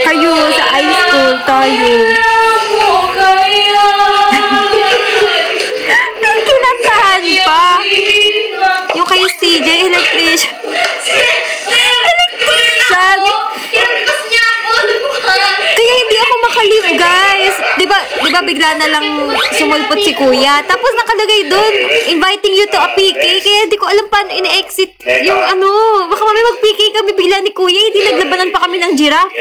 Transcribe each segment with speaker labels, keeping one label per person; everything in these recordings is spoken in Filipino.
Speaker 1: Kayo sa high school tayo. Kinantahan pa. Yung kay CJ, electrician. Kaya hindi ako makalive, guys. Diba bigla na lang sumulpot si kuya. Tapos nakalagay doon, inviting you to a PK. Kaya hindi ko alam paano ina-exit yung ano. Baka mami mag-PK kami bigla ni kuya. Hindi naglabanan pa kami ng giraffe.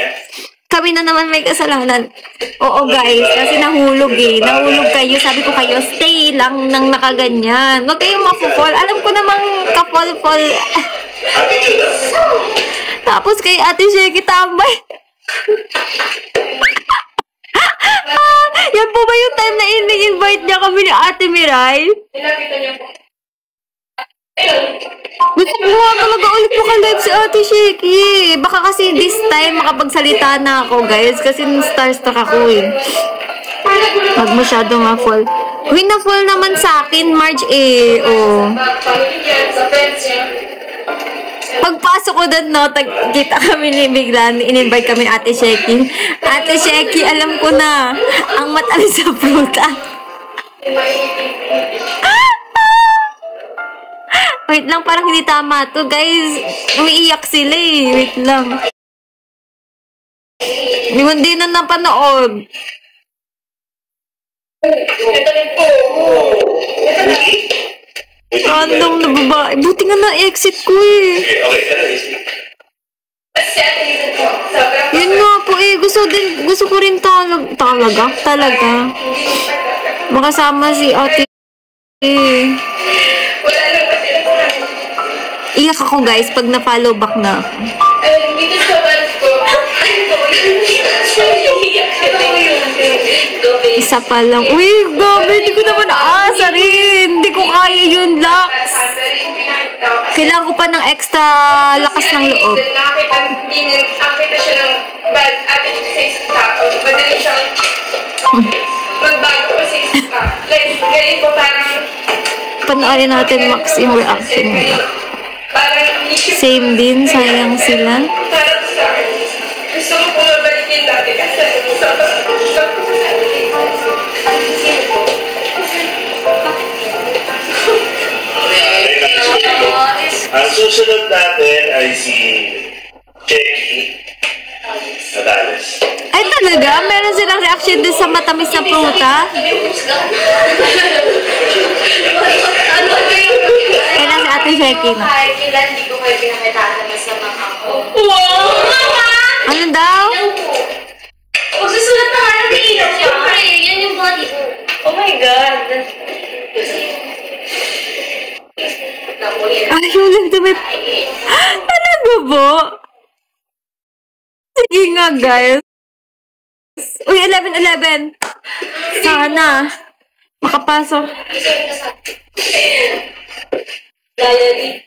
Speaker 1: Kami na naman may kasalanan. Oo, guys. Kasi nahulog eh. Nahulog kayo. Sabi ko kayo, stay lang nang nakaganyan. Huwag kayong mapupol. Alam ko namang kapol-pol. Tapos kay Ate Sheki tambay. Yan po ba yung time na ini-invite niya kami ni Ate Miray? Gusto ko nga talaga ulit maka-live si Ate Sheki. Baka kasi this time makapagsalita na ako, guys. Kasi starstruck ako eh. Huwag masyado ma-fall. Uy, na-fall naman sa akin, Marge eh. Oh. Pagpasok ko doon, no, kita kami ni bigla, in-invite kami ni Ate Sheki. Ate Sheki, alam ko na, ang matamis sa fruta. Wait lang, parang hindi tama to, guys. Umiiyak sila eh. Wait lang. Hindi na napanood. Random na babae. Buti nga na-exit ko eh. Yun nga po eh. Gusto ko rin talaga. Makasama si Ate eh. Iyak ako, guys, pag na-follow back na ako. Isa pa lang. Uy, gabi, hindi ko naman aasa rin. Hindi ko kaya yun, Lax. Kailangan ko pa ng extra lakas ng loob.
Speaker 2: Nakakita siya ng bad attitude sa isang tao. Madali siyang magbago sa isang tao. Like, ganun po parang...
Speaker 1: Panoorin natin, Max, yung reaction nila. Same din, sayang sila.
Speaker 2: Gusto mo po mabalikin dati kasi
Speaker 3: ang susunod natin ay si Sheki Natales.
Speaker 1: Ay talaga? Meron silang reaction din sa matamis na pruta? Kailan si Ate Sheki na?
Speaker 4: Hindi ko kayo pinakita na masama ako.
Speaker 2: wow!
Speaker 1: Ano daw?
Speaker 4: Kung susulat na nga natin ilaw niya. Siyempre, yan yung body ko.
Speaker 2: Oh my God!
Speaker 1: Ay, yung damit. Talaga po? Sige nga, guys. Uy, 11-11. Sana. Makapasok.
Speaker 4: Diary.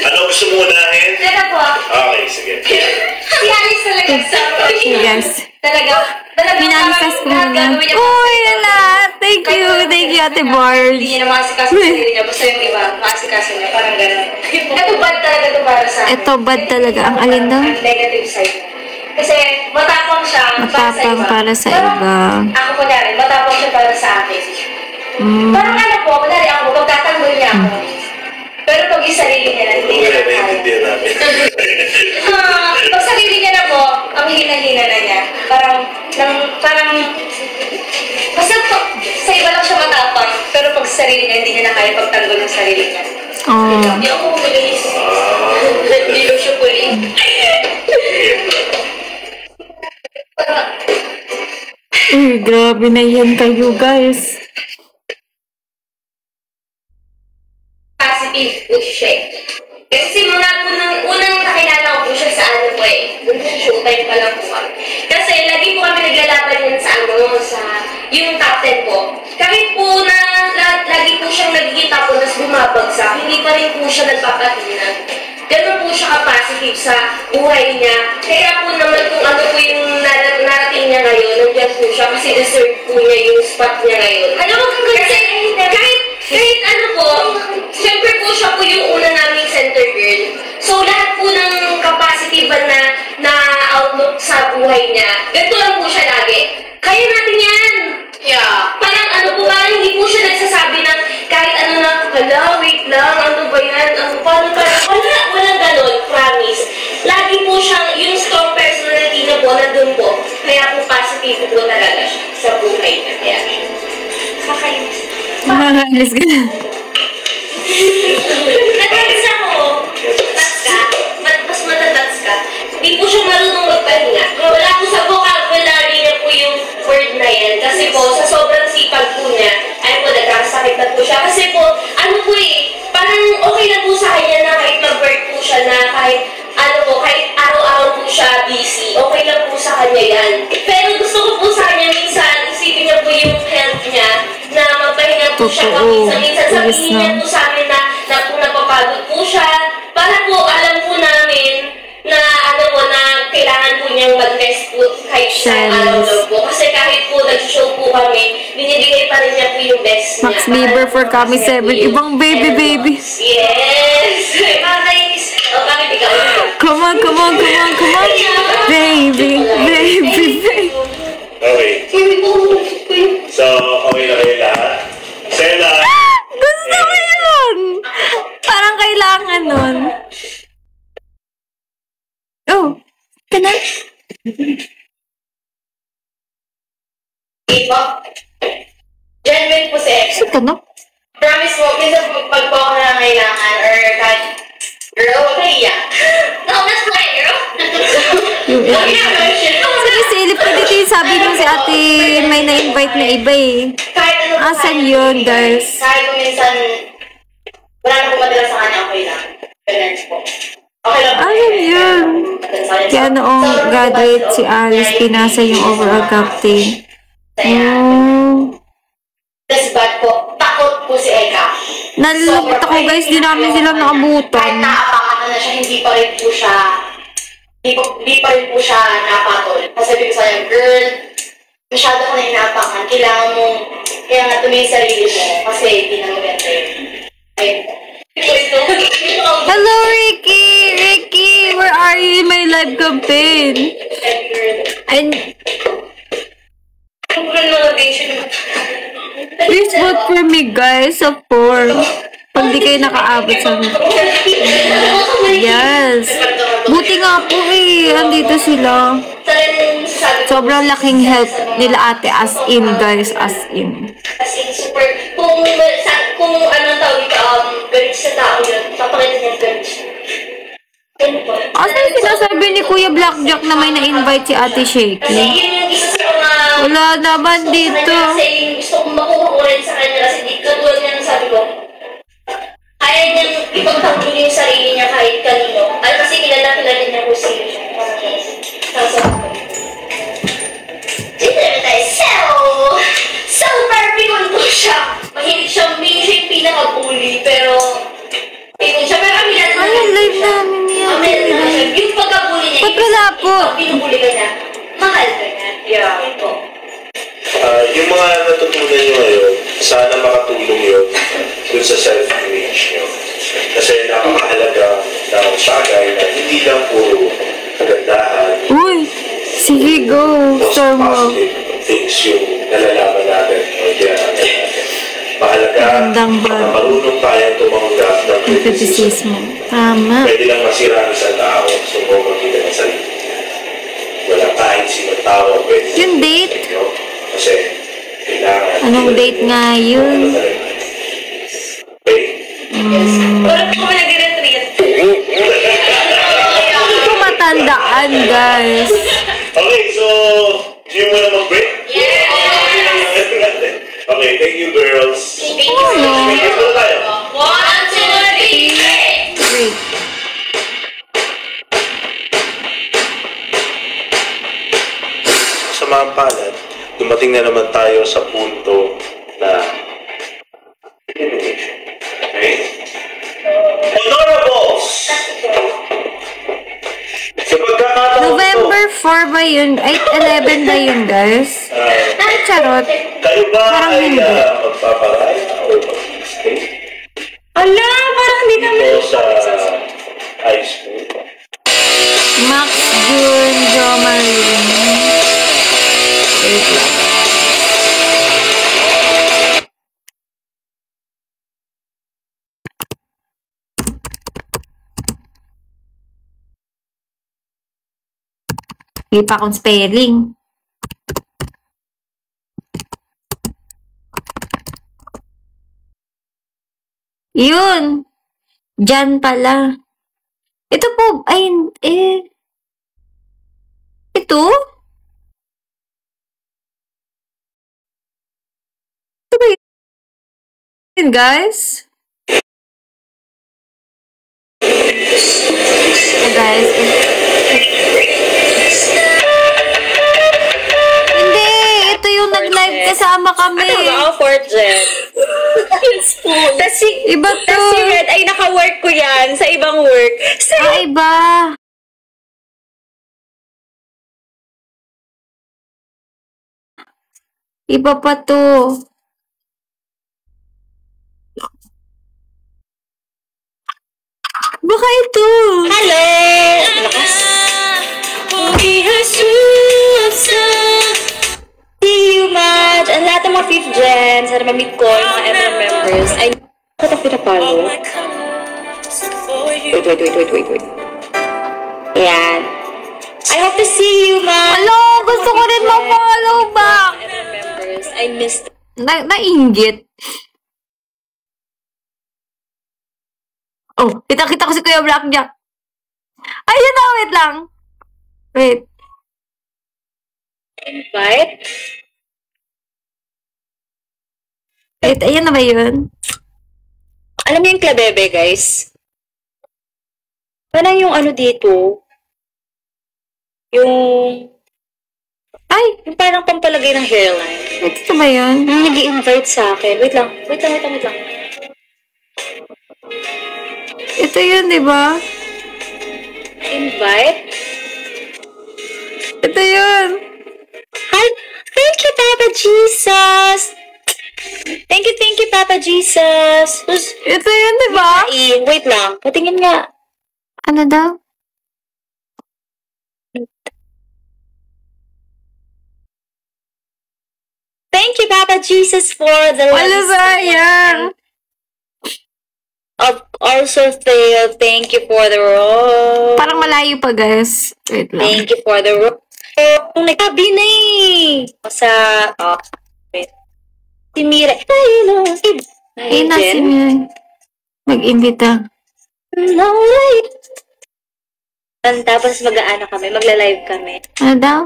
Speaker 3: Ano gusto mo unahin?
Speaker 4: Tara po.
Speaker 3: Okay, sige.
Speaker 4: Si Alice talaga sa
Speaker 1: Yes.
Speaker 4: Talaga.
Speaker 1: Minanifest ko muna. Uy, lala. Thank you, Ate Barge.
Speaker 4: Hindi niya na makasikaso sa sarili niya. Basta yung iba, makasikaso niya. Parang gano'n. Ito bad talaga ito para sa akin.
Speaker 1: Ito bad talaga. Ang alin daw?
Speaker 4: Ang negative side. Kasi matapang siya
Speaker 1: Matapang para sa iba.
Speaker 4: Ako kunyari, matapang siya para sa akin. Parang ano po, kunyari ako, pagtatanggol niya ako. Pero pag yung sarili niya na, hindi niya na kaya. Pag sarili niya na po, ang hina-hina na niya. Parang, basta sa iba lang siya matapang, pero pag sarili niya, hindi niya na kaya pagtanggol ng sarili niya.
Speaker 1: Oh.
Speaker 4: Hindi ako pulis. Hindi ko siya pulis.
Speaker 1: Grabe na yan kayo, guys.
Speaker 4: Positive po siya. Kasi simula po nung unang nakilala ko po siya sa ano po eh. Doon po showtime pa lang po kami. Kasi lagi po kami naglalaban yan sa yung top 10 po. Kahit po na lagi po siyang nagkikita po nas bumabagsak, hindi pa rin po siya nagpapatinag. Ganun po siya ka-positive sa buhay niya. Kaya po naman kung ano po yung narating niya ngayon, nandiyan po siya kasi deserve po niya yung spot niya ngayon. Alam mo, kasi kahit ano po, siyempre po siya po yung una naming center girl. So lahat po ng capacity buhay niya. Ganito lang po siya lagi. Kaya natin yan!
Speaker 2: Yeah.
Speaker 4: Parang parang hindi po siya nagsasabi ng kahit ano na, hala, wait lang, ano ba yan? Paano ka? Walang ganon, promise. Lagi po siyang, yung strong personality na po, nandun po. Kaya po positive po talaga siya sa buhay niya. Kaya, kakainis.
Speaker 1: Let's go.
Speaker 4: Natatas ako. Tats ka. Mas matatats ka. Hindi po siya marunong magpahinga. Wala po sa vocabulary niya po yung word na yan. Kasi po, sa sobrang sipag po niya, ay po, nagkakasakit na po siya. Kasi po, parang okay na po sa kanya na kahit mag-work po siya na kahit kahit araw-araw po siya busy, okay lang po sa kanya yan. Pero gusto ko po sa kanya minsan, isipin niya po yung health niya, na magpahinga po siya minsan sabihin niya po sa amin na napapagod po siya, para po alam po namin na na kailangan po niyang mag-rest po kahit isang araw daw po. Kasi kahit po nag-show po kami, binibigay pa rin niya po yung best niya.
Speaker 1: Max Bieber for Kami 7. Ibang baby.
Speaker 4: Yes! Kakainis. Bakit ikaw?
Speaker 1: Come on. Baby.
Speaker 3: Okay. So, okay na kayo lahat. Sela!
Speaker 1: Gusto ko yun! Parang kailangan nun. Oh, kana?
Speaker 2: Ipo. Genuine po si Ex.
Speaker 1: Saan ka na?
Speaker 2: Promise mo, minsan pag po ako na kailangan or kahit girl, huwag ka iyak. No, that's my girl.
Speaker 1: Sige, silip ko dito yung sabi nyo si ate may na-invite na iba eh.
Speaker 2: Kahit ano po
Speaker 1: Asan
Speaker 2: kaya,
Speaker 1: yun, guys?
Speaker 2: Kahit kung minsan, wala na po madala sa kanya, okay lang. Ganun po. Okay lang.
Speaker 1: Asan yun? Kaya noong graduate si Alice, pinasa yung overall captain. Oh.
Speaker 2: That's bad po. Takot po si Eka.
Speaker 1: Nalulungkot ako guys, di namin sila
Speaker 2: Kahit
Speaker 1: naabutan.
Speaker 2: naapakan na siya, hindi pa rin po siya napatol. Kasi sabi ko sa kanya, girl, masyado ko na inaapakan. Kailangan mong, kaya nga tumingin sa sarili mo. Kasi hindi na maganda yun. Ayun.
Speaker 1: Hello, Ricky, where are you in my live campaign? And please vote for me, guys, of 4. Pag di kayo nakaabot sa amin. Yes. Buti nga po eh, andito sila. Sobrang laking help nila ate, as in, guys, as in.
Speaker 4: As in, super, kung anong tawag ito, galit sa tao yun, papakita niya galit siya.
Speaker 1: Asan sinasabi ni Kuya Blackjack na may na-invite si Ate Shaky?
Speaker 4: Kasi yun yung isa sa mga...
Speaker 1: Wala naman dito.
Speaker 4: Kasi gusto kong makuha ko rin sa kanya kasi di katulad niya ng sabi ko, kaya niyang ipagtanggol yung sarili niya kahit kanino. Ay kasi kilala niya kung sino siya. So perfect po siya. Mahilig siya, siya yung pinaka-bully, pero siya, pero aminan naman.
Speaker 1: Ay, live namin yan.
Speaker 4: Aminan naman siya. Yung pagka-bully niya,
Speaker 1: Ba't wala po?
Speaker 4: pag pinubully ka niya, mahal ka niya. Yeah. Ito.
Speaker 3: Yung mga natutunan nyo ngayon, sana makatulong yun dun sa self-image nyo. Kasi napakahalaga ng bagay na hindi lang puro kagandahan.
Speaker 1: Uy, sige, go. Star mo.
Speaker 3: Positive things yung nalalaman natin o dinanaman natin. Mahalaga
Speaker 1: Magandang ba?
Speaker 3: na marunong tayong tumanggap ng criticism.
Speaker 1: Criticism. Tama.
Speaker 3: Pwede lang masira ang isang tao sa makita ng sarili. Wala kahit sinong tao pwede.
Speaker 1: Yung date?
Speaker 3: Kasi kailangan.
Speaker 1: Anong date nga yun?
Speaker 3: Okay?
Speaker 4: Wala po kami nag-retreat.
Speaker 1: Hindi ko matandaan, guys.
Speaker 3: Okay, so, do you wanna mag-break?
Speaker 4: Yes!
Speaker 3: Okay, thank you, girls.
Speaker 4: Thank you.
Speaker 3: Ito na tayo.
Speaker 4: 1, 2, 3,
Speaker 1: Great.
Speaker 3: Sa mga palad, dumating na naman tayo sa punto na elimination. Okay? Honorables! Sa pagkakataon
Speaker 1: November 4 ba yun? 11 ba yun, guys? Ay, charot.
Speaker 3: kayo ba
Speaker 1: Parang
Speaker 3: ay
Speaker 1: hindi.
Speaker 3: magpaparaya o mag-stay
Speaker 1: Ala, parang hindi kami.
Speaker 3: dito sa high school?
Speaker 1: Max June, Jo Marie. Wait lang. Hindi pa akong spelling. Yun. Jan pala. Ito po, ay, ito? Ito ba yun, guys? Guys, hindi, ito yung nag-live kasama kami.
Speaker 4: Ano ba? 4th gen. It's cool.
Speaker 1: Iba to.
Speaker 4: Tas si Red ay naka-work ko yan sa ibang work.
Speaker 1: Iba. Iba pa to. Baka ito.
Speaker 4: Hello! Lakas. See you, Maj. Ang lahat ng mga 5th gen, sana ma-meet ko yung mga ever members. Ay, ba't ako pinapalo? Wait. Ayan. I hope to see you, Maj.
Speaker 1: Hello, gusto ko rin ma-follow back.
Speaker 4: Ever members, I missed
Speaker 1: Nainggit. Oh, kita ko si Kuya Blackjack. Ayun na, wait lang. Wait.
Speaker 4: invite.
Speaker 1: Wait, ayun na ba yun?
Speaker 4: Alam niyo yung klabebe, guys? Parang yung ano dito, yung parang pampalagay ng hairline.
Speaker 1: Wait, ito ba yun?
Speaker 4: Nag-i-invite sa akin. Wait lang.
Speaker 1: Ito yun, di ba?
Speaker 4: Invite?
Speaker 1: Ito yun.
Speaker 4: Hi! Thank you, Papa Jesus! Thank you, Papa Jesus!
Speaker 1: Ito yun, di ba?
Speaker 4: Wait lang. Patingin nga.
Speaker 1: Ano daw?
Speaker 4: Thank you, Papa Jesus, for the
Speaker 1: Wala sayang.
Speaker 4: Also, thank you for the rose.
Speaker 1: Parang malayo pa, guys. Wait lang.
Speaker 4: Thank you for the rose. Kung nagsabi na sa, wait. Si Mira.
Speaker 1: Ay, nasi mo. Mag-imbita.
Speaker 4: No, tapos mag-aano kami, magla-live kami.
Speaker 1: Ano daw?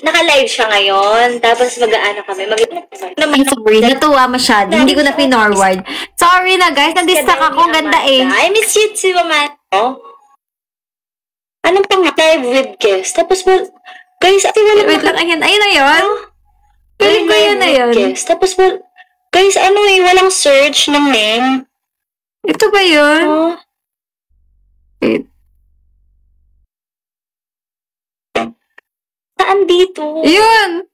Speaker 4: Naka-live siya ngayon, tapos mag-aano kami.
Speaker 1: Ay, sorry. Natuwa masyado. Hindi ko na pinorward. Sorry na, guys. Nadistract ako. Ang ganda eh.
Speaker 4: I miss you too, Amanda. Anong pang live with guest? Tapos, guys,
Speaker 1: Wait lang. Ayun na yun. Feeling ko yun na yun.
Speaker 4: Guest. Tapos, guys, walang search ng name.
Speaker 1: Ito ba yun? Wait.
Speaker 4: Saan dito?
Speaker 1: Yun!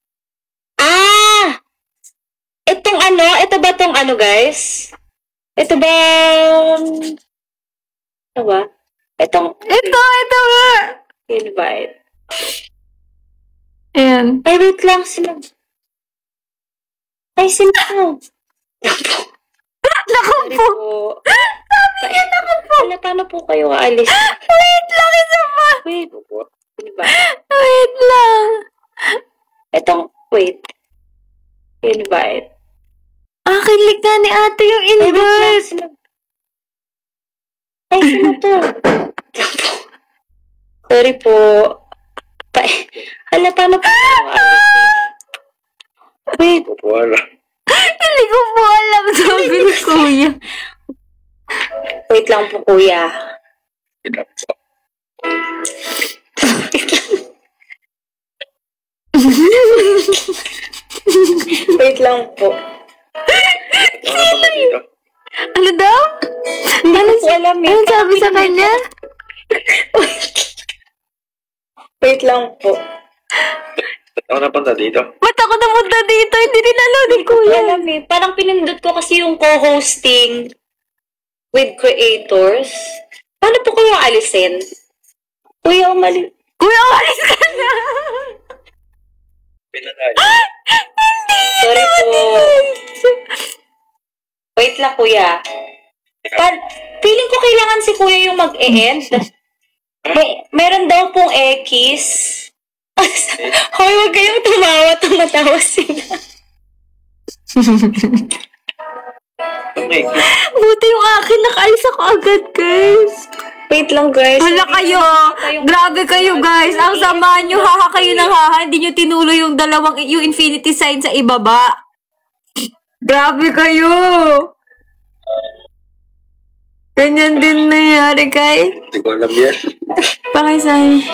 Speaker 4: Ito ba tong guys? Ito ba?
Speaker 1: Ito nga!
Speaker 4: Invite.
Speaker 1: Ayan.
Speaker 4: Ay, wait lang, sino?
Speaker 1: Naku po! Sabi niya, naku po!
Speaker 4: Paano po kayo aalis?
Speaker 1: Wait lang, isa pa!
Speaker 4: Wait po. Diba?
Speaker 1: Wait lang!
Speaker 4: Wait. Invite.
Speaker 1: Kilig na ni ate yung invite!
Speaker 4: Sino to? Sorry po. Paano po kayo aalis? Wait.
Speaker 1: Hindi ko po alam, sabi ni Kuya.
Speaker 4: Wait lang po, Kuya. Wait lang po.
Speaker 1: Ano daw?
Speaker 4: Hindi ko po alam.
Speaker 1: Ano sabi sa kanya?
Speaker 4: Wait lang po.
Speaker 3: Ako napunta dito.
Speaker 1: Ba't ako napunta dito? Hindi nilalo ni Kuya.
Speaker 4: Alam parang pinindot ko kasi yung co-hosting with creators. Paano po kayo alisin? Kuya, umali.
Speaker 1: Uy, alis ka na!
Speaker 5: Sorry po. Wait lang, kuya. Feeling ko kailangan si kuya yung mag-e-end. Meron daw pong X. Hoy, huwag kayong tumawa. Tumatawa sila.
Speaker 1: Buti yung akin, nakaalis ako agad, guys.
Speaker 5: Wait lang, guys.
Speaker 1: Hala kayo! Grabe kayo, guys! Ang sama nyo, haha kayo ng haha. Hindi nyo tinulo yung yung infinity sign sa ibaba. Grabe kayo! Ganyan din nangyari, guys.
Speaker 3: Hindi ko alam yan.
Speaker 1: Pakisahin.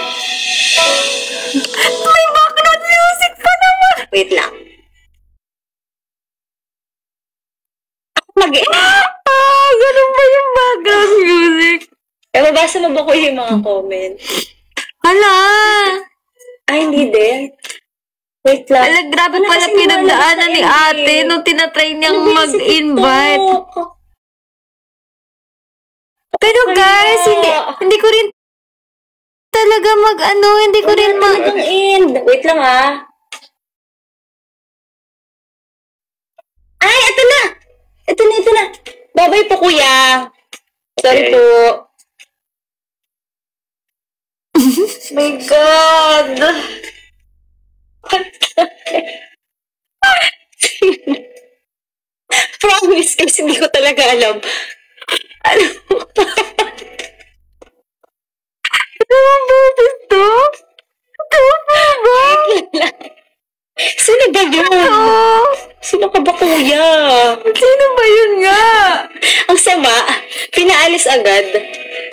Speaker 1: May background music pa naman!
Speaker 5: Wait lang.
Speaker 1: Ganun ba yung background music?
Speaker 5: Mabasa mo ba ko yung mga comment?
Speaker 1: Hala!
Speaker 5: Ay, hindi din. Wait lang.
Speaker 1: Hala, grabe pala pinagdaanan ni ate nung tinatry niyang mag-invite. Pero guys, hindi ko rin talaga hindi ko rin
Speaker 5: mag-end. Wait lang Ay, ito na! Ito na. Babay po, kuya. Sorry po. My God! Promise, kasi hindi ko talaga alam. Ano?
Speaker 1: Ito?
Speaker 5: Sino ba yun? Sino ka ba, kuya?
Speaker 1: Sino ba yun nga?
Speaker 5: Ang sama, pinaalis agad.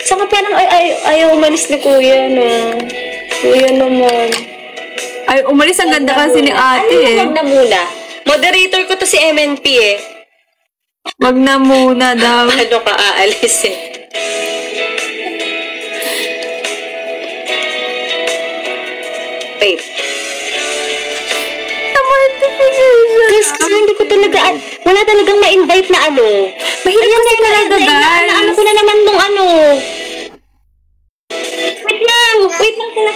Speaker 5: Saka parang ayaw umalis ni kuya, no? Kuya naman.
Speaker 1: Ay, umalis ang ganda kasi ni ate
Speaker 5: Wag na muna. Moderator ko to si MNP eh.
Speaker 1: Wag na muna daw.
Speaker 5: Ano ka aalis eh? Wait. Kasi hindi ko talaga, wala talagang ma-invite na ano.
Speaker 1: Mahirap kasi talaga, guys.
Speaker 5: Ano ko na naman nung ano. Wait lang sila.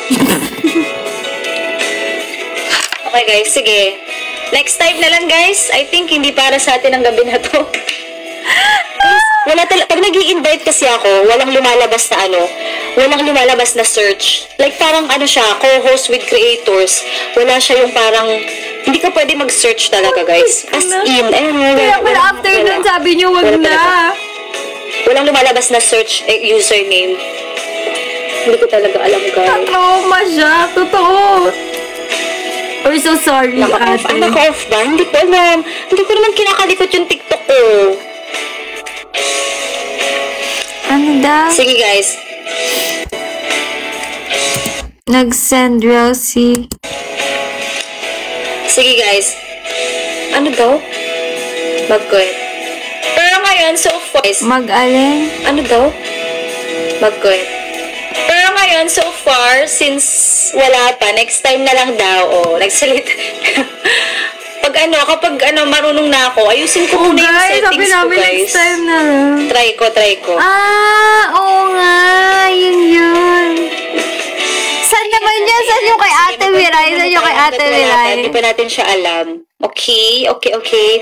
Speaker 5: Okay guys, sige. Next time na lang guys. I think hindi para sa atin ang gabi na to. Pag nag-i-invite kasi ako, walang lumalabas na search. Like parang ano siya, co-host with creators. Wala siya yung parang, hindi ka pwede mag-search talaga guys. As in,
Speaker 1: Kaya pala after nun sabi niyo wag na.
Speaker 5: Walang lumalabas na search username. Hindi ko talaga alam guys.
Speaker 1: Trauma siya, totoo. We're so sorry, ate.
Speaker 5: Naka-off ba? Hindi ko alam. Hindi ko naman kinakalikot yung TikTok ko.
Speaker 1: Ano daw?
Speaker 5: Sige guys.
Speaker 1: Nag-send Rosie.
Speaker 5: Sige guys. Ano daw? Mag-quit. Pero ngayon, so far,
Speaker 1: Mag-alin?
Speaker 5: ano daw? Mag-quit. Pero ngayon, so far, since wala pa, next time na lang daw, nagsalita. Kapag marunong na ako, ayusin ko muna yung settings ko, guys.
Speaker 1: Next time na lang.
Speaker 5: Try ko.
Speaker 1: Oo nga. Yun. Saan naman yan? Saan yung kay Ate Miray?
Speaker 5: Hindi pa natin siya alam. Okay.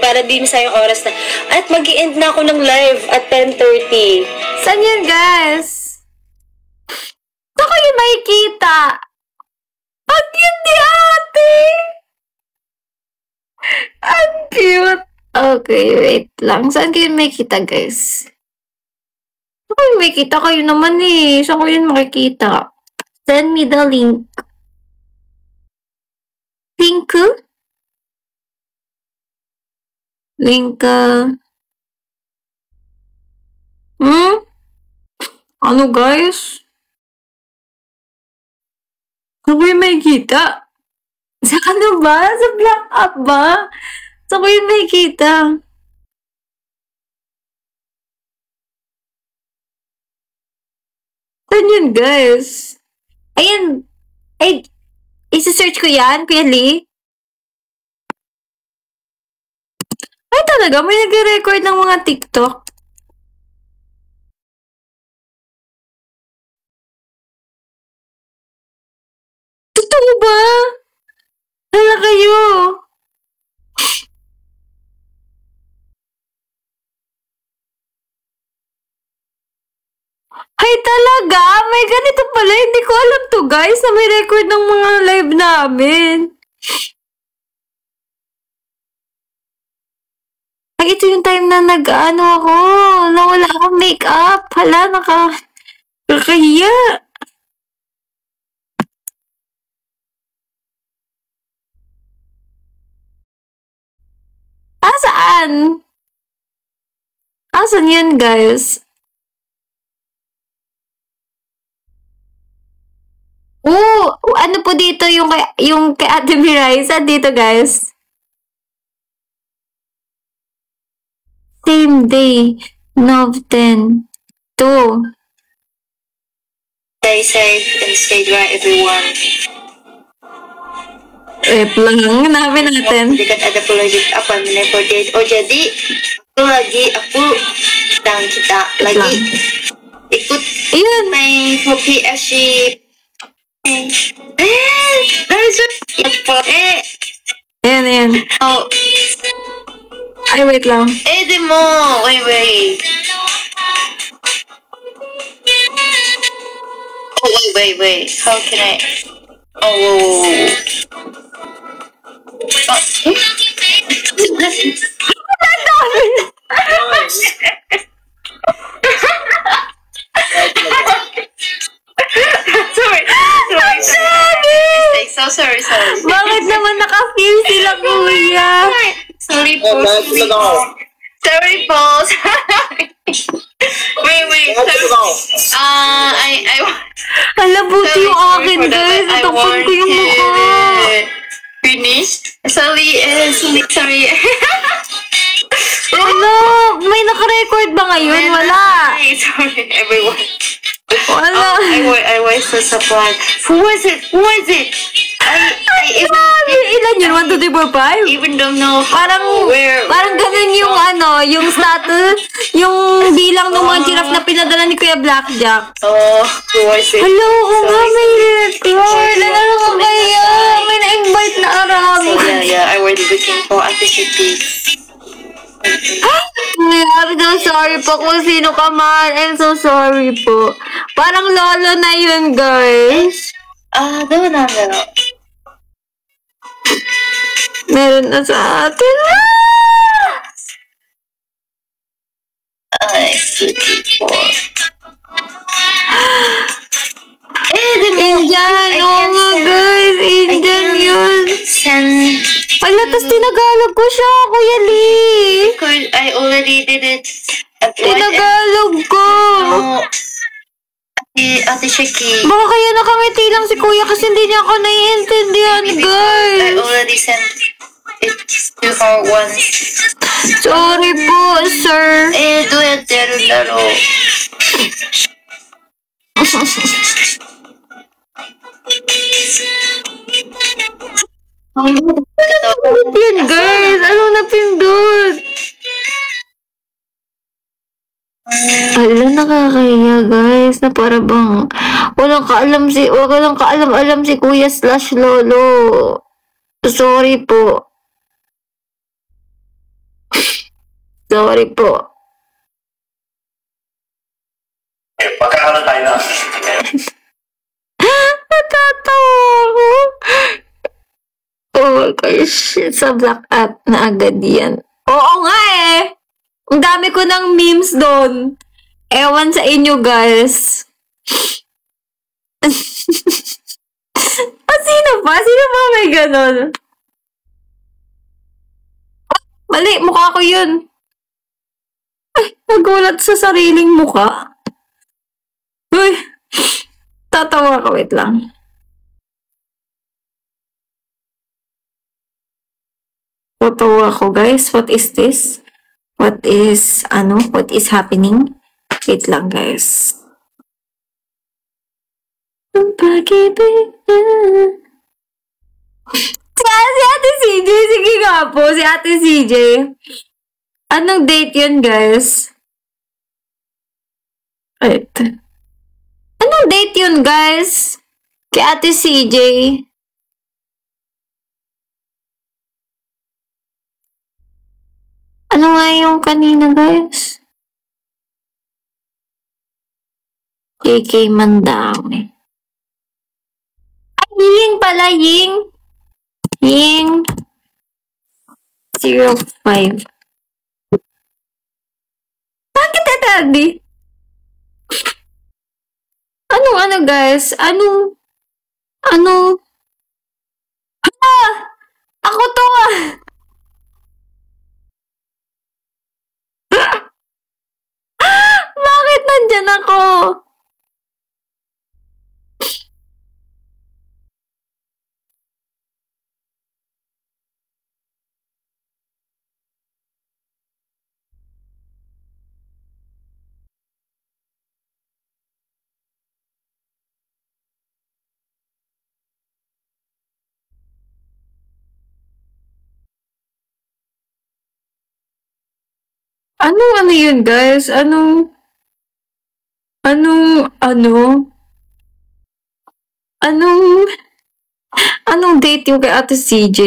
Speaker 5: Para din sa yung oras na. At mag-i-end na ako ng live at 10:30.
Speaker 1: Saan yun, guys? Saan ko yun makikita? Ang cute ni ate! Ang cute! Okay, wait lang. Saan ko yun makikita, guys? Saan ko yun makikita? Kayo naman eh. Saan ko yun makikita? Send me the link. Link, Ano, guys? Saan ko yun makikita? Sa ano ba? Sa black up ba? Saan ko yun makikita? Saan yun, guys? Ayan. Ay, isi-search ko yan, Kuya Lee. Ay, talaga? May nag-record ng mga TikTok? ba? Hala kayo. Ay talaga, may ganito pala. Hindi ko alam to guys na may record ng mga live namin. Ay, ito yung time na nag-ano ako. Nawala akong makeup. Hala, kakahiya. Saan? Asan yun, guys? Ano po dito yung kay Ate Mirai? Saan dito, guys? Same day. Nov 10. 2.
Speaker 2: Stay safe and stay dry, everyone.
Speaker 1: Lang namin natin.
Speaker 2: Dekat ada project apa menepodate. Oh jadi aku dan kita lagi ikut main hobi asyik.
Speaker 1: Ayan.
Speaker 2: Oh.
Speaker 1: Ay, wait lang.
Speaker 2: Demo. Wait. Oh, wait. How can I? Oh. Sorry.
Speaker 1: Bakit naman naka-feel sila, kuya?
Speaker 2: Sorry po. Wait.
Speaker 1: Hala, buti yung akin, guys. Natapon ko yung mukha.
Speaker 2: Finish? Sorry.
Speaker 1: Ano? May naka-record ba ngayon? Wala.
Speaker 2: Sorry, everyone.
Speaker 1: Wala.
Speaker 2: I wasted support. Who was it?
Speaker 1: Ilan yun? 1, 2, 3, 4, 5?
Speaker 2: Even don't know
Speaker 1: Parang ganun yung yung status, yung bilang ng mga giraffe na pinadala ni Kuya Blackjack.
Speaker 2: Who was it?
Speaker 1: Hello, may record. Ano ko kaya? May na-invite na Arab.
Speaker 2: Yeah, I was looking for Ate
Speaker 1: I'm so sorry po kung sino ka man. I'm so sorry po. Parang lolo na yun, guys.
Speaker 2: No.
Speaker 1: Meron na sa atin. Indian. Oo nga, guys. Indian yun. Wala, tas tinagalog ko siya, Kuya Lee.
Speaker 2: I already did it.
Speaker 1: Tinagalog ko.
Speaker 2: Ate Shaki.
Speaker 1: Baka kaya nakangiti lang si Kuya kasi hindi niya ako naiintindihan, guys.
Speaker 2: I already sent it to her once.
Speaker 1: Sorry po, sir.
Speaker 2: Laro.
Speaker 1: Yan, guys. Anong napindot? Ala, nakakahiya, guys. Na para bang walang kaalam si Kuya / Lolo. Sorry po. Sorry po.
Speaker 3: Pagkakaroon tayo na.
Speaker 1: Natatawa ako. Oh my gosh. Sa black app na agad yan. Oo nga eh. Ang dami ko ng memes doon. Ewan sa inyo, guys. Sino ba? Sino ba may ganon? Mali, mukha ko yun. Ay, nagulat sa sariling mukha. Uy, tatawa ka, wait lang. Tatawa ko, guys. What is this? What is happening? Wait lang, guys. Si Ate CJ, sige nga po, si Ate CJ. Anong date yun, guys? Wait. Anong date yun, guys? Kay Ate CJ. Ano nga yung kanina, guys? KK Mandawi. Ay, Ying pala, Ying. Ying. 05. Bakit tadi? Ano, guys? Ano? Ah! Ako to ah! Bakit nandyan ako? Ano yun, guys? Anong date yung kay Ate CJ?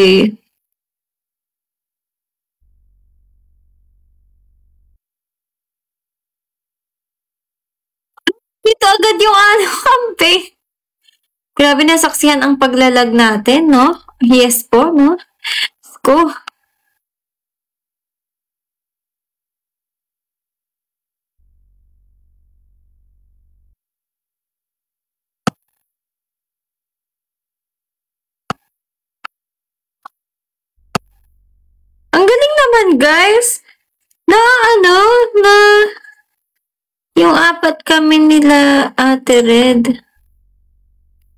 Speaker 1: Dito agad yung kampe. Grabe na saksihan ang paglalag natin, no? Yes po, no? Ko. Ang galing naman, guys. Na yung 4 kami nila Ate Red.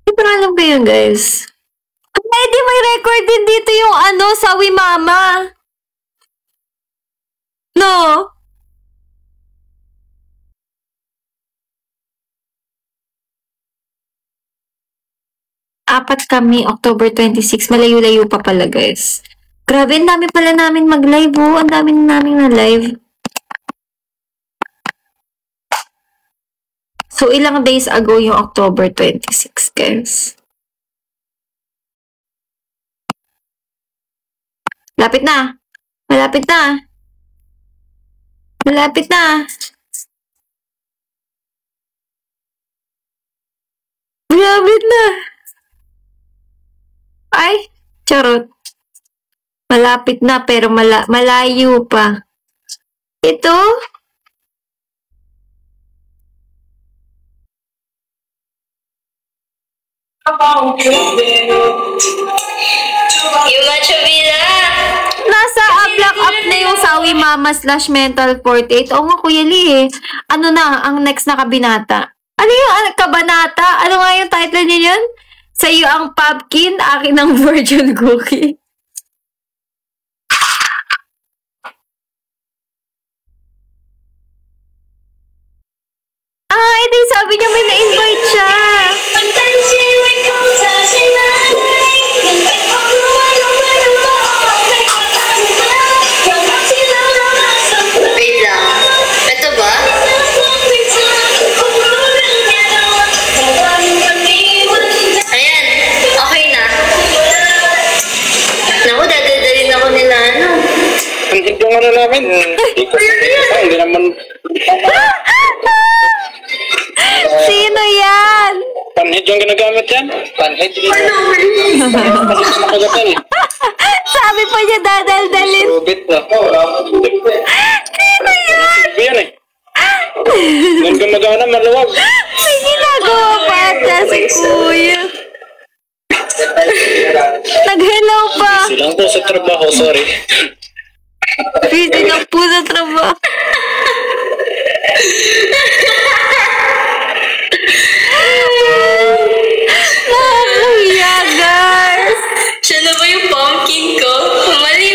Speaker 1: Di ba alam ko yun, guys? Pwede may record din dito yung Sawi Mama. No? Apat kami, October 26. Malayo-layo pa pala, guys. Grabe, ang dami pala namin mag-live, oh. Ang dami namin na-live. So, ilang days ago yung October 26, guys. Malapit na. Malapit na. Malapit na. Malapit na. Ay, charot. Malapit na pero malayo pa. Ito?
Speaker 4: Yung Macho Villa.
Speaker 1: Nasa black up na yung Sawi Mama / Mental 48. Oo nga, Kuya Lee eh. Ano na, ang next na kabinata? Ano yung kabanata? Ano nga yung title niya yun? Sa'yo ang pumpkin, akin ang virgin cookie. Edi sabi niya may na-invite siya.
Speaker 4: Wait lang. Ito ba? Ayan. Okay na. Naku, dadalhin ako nila
Speaker 6: Ang hit yung namin. Hindi naman.
Speaker 1: Sino yan?
Speaker 6: Panhid yung ginagamit yan? Panhid.
Speaker 1: Sabi pa niya dadaldalin.
Speaker 6: Rubit na.
Speaker 1: Sino yan?
Speaker 6: Yan eh. Nung gumagana, maluwag.
Speaker 1: May ginagawa pa ata si Kuya. Nag-hello pa.
Speaker 6: Silang po sa trabaho, sorry.
Speaker 1: Busy lang po sa trabaho. Nakakahiya, guys.
Speaker 4: Siya na ba yung pumpkin ko? Mali.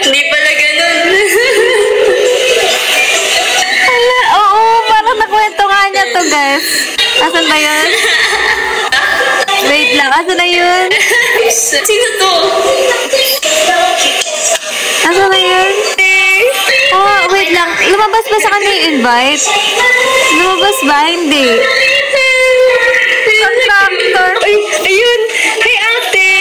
Speaker 4: Hindi pala ganun.
Speaker 1: Oo, parang nakwento nga niya to, guys. Asan ba yun? Wait lang, asan na yun?
Speaker 4: Sino to?
Speaker 1: Asan na yun? Oh, wait lang. Lumabas ba sa kanya yung invite? Lumabas ba? Hindi. Contractor.
Speaker 5: Ay, ayun! Hey, ate!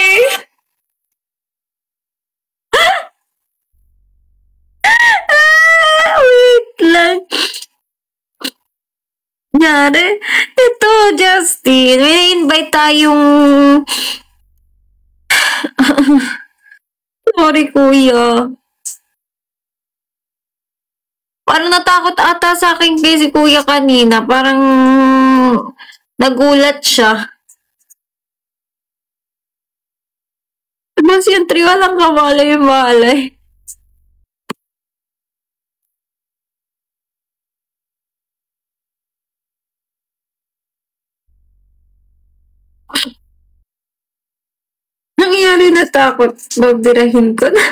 Speaker 1: nangyari? Ito, Justin. May invite tayong... Sorry, kuya. Parang natakot ata sa akin si kuya kanina. Parang nagulat siya. Mas yung trio lang kamalay-malay. Nangyari natakot. Babirahin ko na.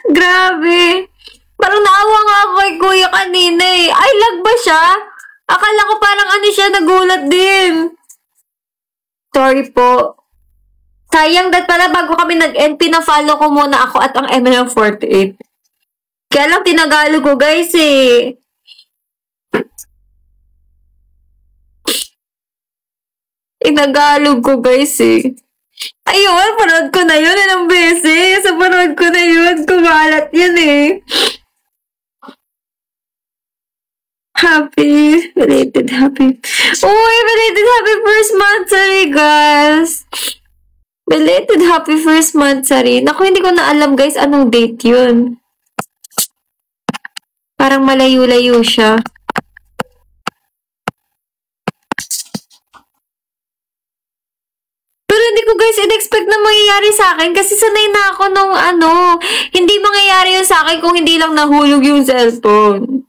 Speaker 1: Grabe. Parang naawa nga ako kay kuya kanina eh. Ay, lag ba siya? Akala ko parang ano siya, nagulat din. Sorry po. Sayang dat pala bago kami nag-end, pina-follow ko muna ako at ang ML48. Kaya lang tinagalog ko guys eh. Tinagalog ko guys eh. Ayun, panood ko na yun ilang beses. Sa panood ko na yun, kumalat yun eh. Belated happy. Uy, belated happy first month, sorry guys. Belated happy first month, sorry. Naku, hindi ko na alam guys anong date yun. Parang malayo-layo siya. Pero hindi ko guys in-expect na mangyayari sa akin kasi sanay na ako nung hindi mangyayari yun sa akin kung hindi lang nahulog yung cellphone.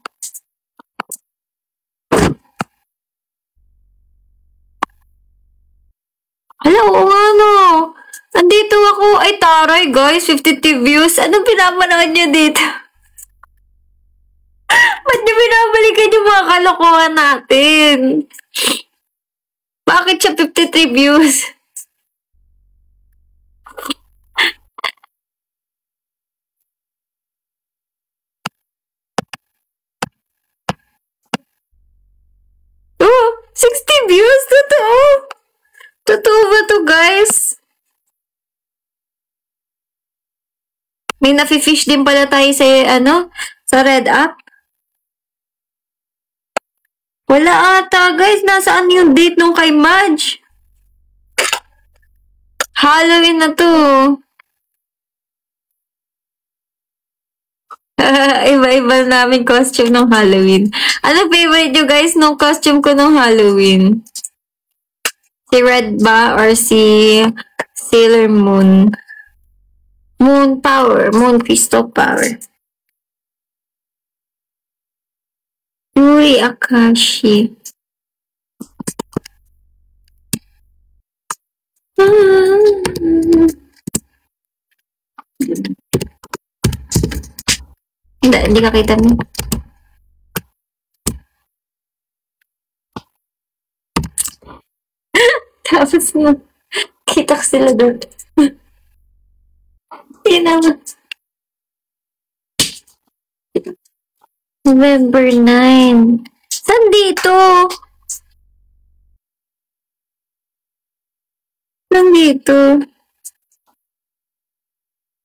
Speaker 1: Hello, andito ako. Ay, taray, guys. 52 views. Anong pinapanood niyo dito? Ba't niyo binabalikan yung mga kalokohan natin? Bakit siya 53 views? Oh, 60 views? Totoo? Totoo ba to, guys? May nafi-fish din pala tayo sa, sa Red App. Wala ata, guys. Nasaan yung date nung kay Madge? Halloween na to. Iba-iba namin costume ng Halloween. Ano favorite nyo, guys, nung costume ko nung Halloween? Si Red ba or si Sailor Moon? Moon Power. Moon Crystal Power. Yuri Akashi. Hindi ka kita mo. Tapos na, kita ko sila doon. Hindi naman. November 9. Saan dito? Nandito.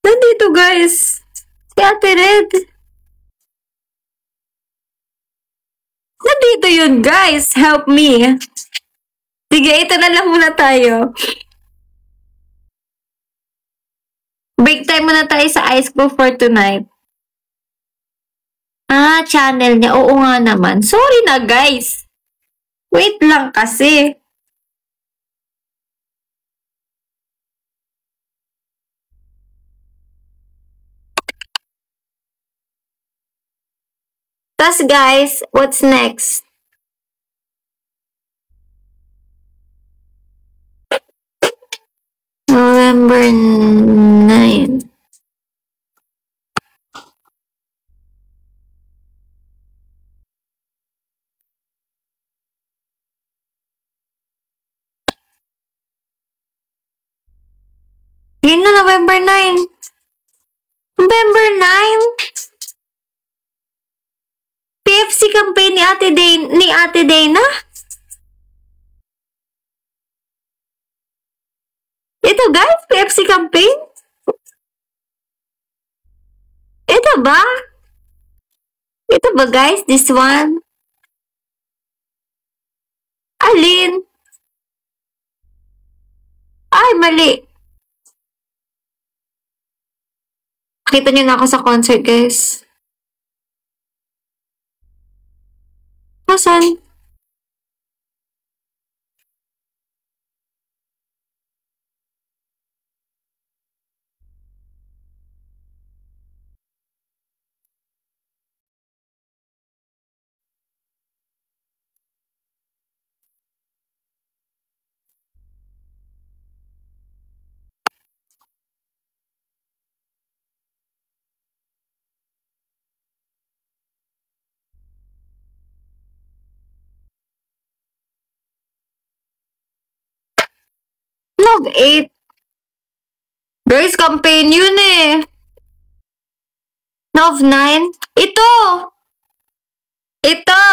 Speaker 1: Nandito, guys. Si Ate Red. Nandito yun, guys. Help me. Sige, ito na lang muna tayo. Break time muna tayo sa Ice School for tonight. Ah, channel niya. Oo nga naman. Sorry na, guys. Wait lang kasi. Tas, guys, what's next? November 9. Yun na, November 9. November 9? PFC campaign ni Ate Dana? Ito guys, PFC campaign? Ito ba? Ito ba guys? This one? Ay, mali. Nakita niyo na ako sa concert, guys. Asan? Love 8. Guys, campaign yun eh. Love 9. Ito! Ito!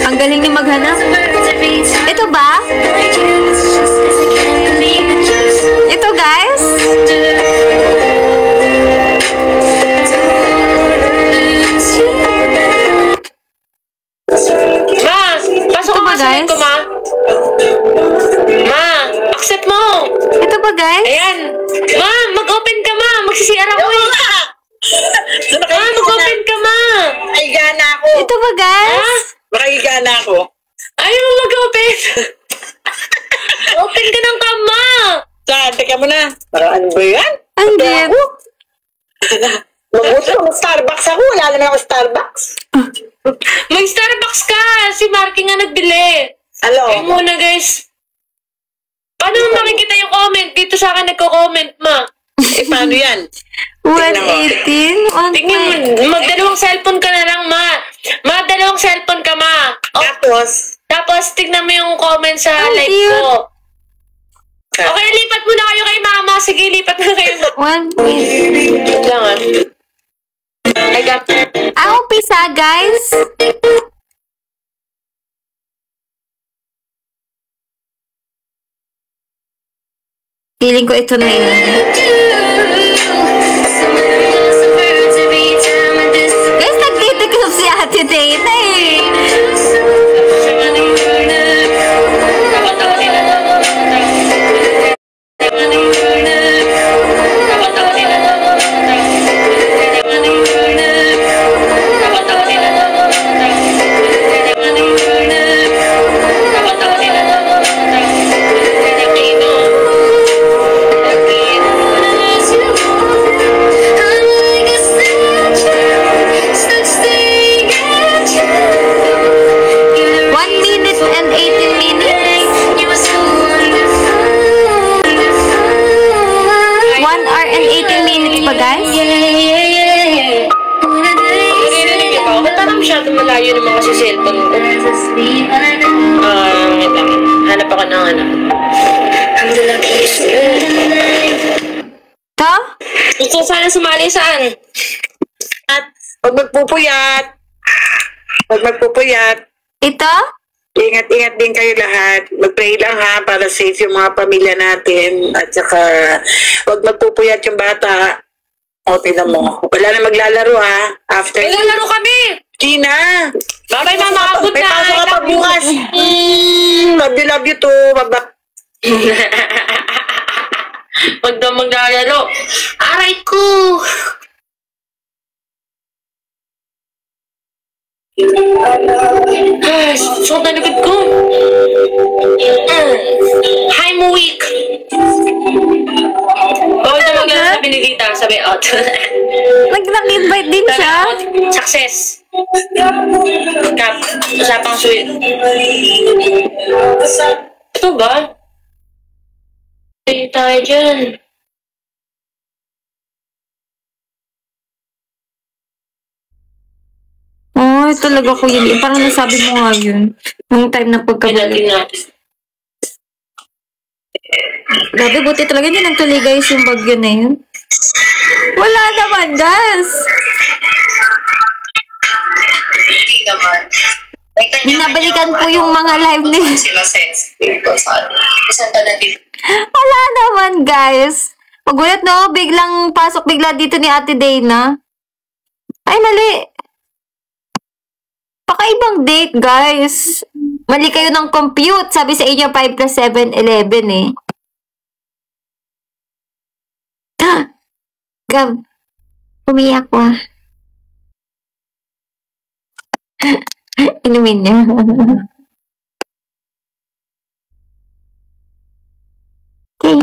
Speaker 1: Ang galing niyo maghanap. Ito ba? Ito, guys?
Speaker 4: Ma! Pasok
Speaker 1: Ito
Speaker 4: ka
Speaker 1: ba,
Speaker 4: sa
Speaker 1: guys?
Speaker 4: ko, ma. Ma! Accept mo!
Speaker 1: Ito ba, guys?
Speaker 4: Ayan! Ma! Mag-open ka, ma! Magsisiyar ako eh! Ma! Mag-open ka, ma!
Speaker 7: Makahiga na ako.
Speaker 1: Ito ba, guys?
Speaker 7: Makahiga na ako.
Speaker 4: Ayaw mo mag-open! Open ka ng kama!
Speaker 7: Saan? Teka mo na. Parang ano ba yan?
Speaker 1: Ang deep.
Speaker 7: Mabuti ko Starbucks ako. Wala naman ako Starbucks.
Speaker 4: Mag-Starbucks ka! Si Marky nga nagbili.
Speaker 7: Alo?
Speaker 4: Kaya muna, guys. Paano mo makikita yung comment? Dito sa akin nagko-comment, ma.
Speaker 7: Eh, paano yan?
Speaker 1: 118?
Speaker 4: Tingin mo, magdalawang cellphone ka na lang, ma. Ma, dalawang cellphone ka, ma. Tapos, tignan mo yung comment sa
Speaker 1: Ang
Speaker 4: live
Speaker 1: cute.
Speaker 4: ko. Okay, lipat muna kayo kay mama. Sige, lipat na kayo.
Speaker 1: 1
Speaker 4: Wait lang, ah. I got
Speaker 1: umpisa, guys. Feeling ko ito na yun. Guys, nagtitikop si Ate Dana eh.
Speaker 4: malayo naman kasi cellphone ko. Wait lang. Hanap ako ng ano.
Speaker 1: To?
Speaker 4: Gusto sana sumali saan?
Speaker 7: At huwag magpupuyat. Huwag magpupuyat.
Speaker 1: Ito?
Speaker 7: Ingat-ingat din kayo lahat. Mag-pray lang ha, para safe yung mga pamilya natin. At saka, huwag magpupuyat yung bata. O, tignan mo. Wala na maglalaro ha. After.
Speaker 4: Maglalaro kami!
Speaker 7: Gina!
Speaker 4: Bye-bye, mama. Good
Speaker 7: May pasok ka pa
Speaker 4: night.
Speaker 7: bukas. Love you too. Bye-bye.
Speaker 4: Huwag daw maglalaro. Aray ko! Suot na likod ko. Hi, Muik! Bawal na maglalaro sa binigita. Sabi out.
Speaker 1: Nag-invite din siya?
Speaker 4: Success. Cap. Usapang sweet. Ito ba? Pwede tayo dyan.
Speaker 1: Oh, talaga ko yun. Parang nasabi mo nga yun. Nung time na pagkabalik.
Speaker 4: Pinatin natin.
Speaker 1: Grabe, buti talaga hindi nagtuloy guys yung bagyo na yun. Wala naman, guys!
Speaker 2: Hindi naman. May
Speaker 1: Binabalikan po yung mga live nila.
Speaker 2: sila sensitive ko sa ano. Isang talagang
Speaker 1: Wala naman, guys. Magulat, no? Biglang pasok bigla dito ni Ate Dana. Ay, mali. Pakaibang date, guys. Mali kayo ng compute. Sabi sa inyo, 5 plus 7, 11 eh. Gab, umiyak ko ah. Inumin niya. Okay.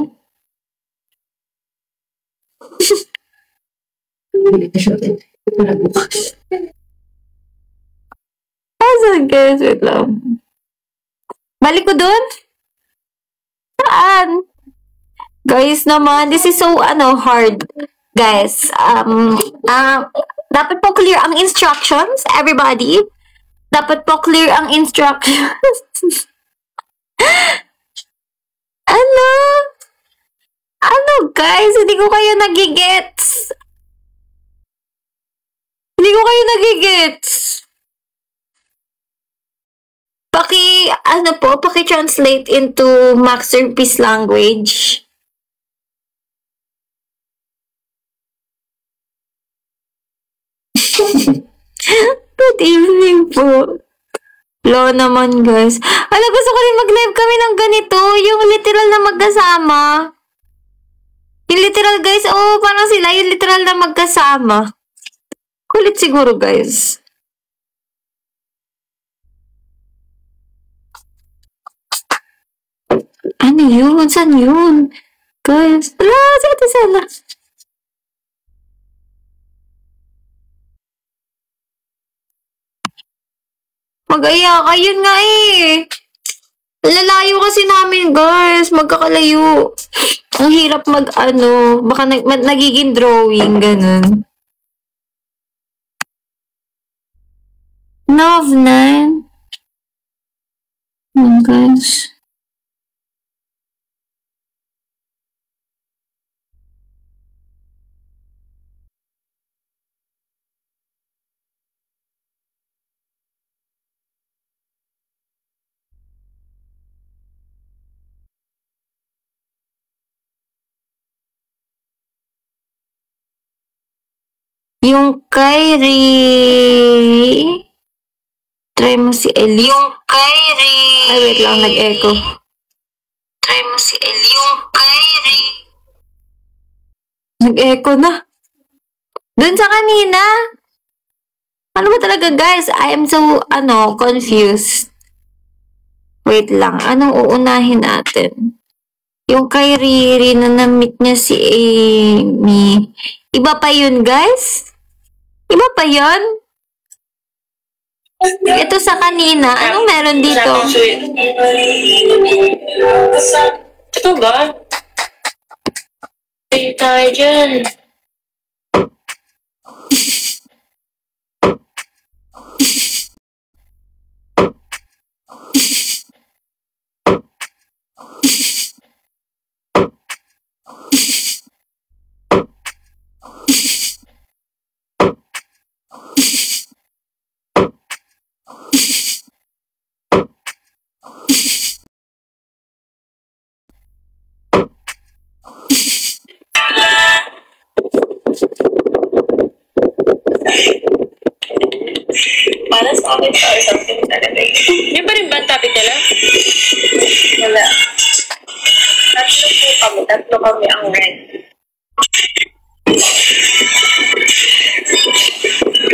Speaker 1: Asan guys? Wait lang. Balik ko dun? Saan? Guys naman, this is so, hard. Guys, dapat po clear ang instructions, everybody. Dapat po clear ang instructions. Ano, guys? Hindi ko kayo nagigets. Paki-translate into masterpiece language. Good evening po. Lo naman, guys. Gusto ko rin mag-live kami ng ganito. Yung literal na magkasama. Yung literal, guys. Parang sila. Yung literal na magkasama. Kulit siguro, guys. Ano yun? Saan yun? Guys. Sana. Mag-aya ka. Yun nga eh. Lalayo kasi namin, guys. Magkakalayo. Ang hirap baka nagiging drawing, ganun. Love 9. Guys. Yung Kyrie. Try mo si Ellie. Yung Kyrie. Ay, wait lang. Nag-echo. Try mo si Ellie. Yung Kyrie. Nag-echo na. Dun sa kanina. Ano ba talaga, guys? I am so, confused. Wait lang. Anong uunahin natin? Yung Kyrie na na-meet niya si Amy. Iba pa yun, guys? Iba pa yun? Ito sa kanina. Anong meron dito?
Speaker 4: Ito ba? Ay, tayo dyan.
Speaker 2: Para sa akin or something talaga.
Speaker 4: Yung pa rin ba ang topic nila?
Speaker 2: Wala. Tatlo kami ang red.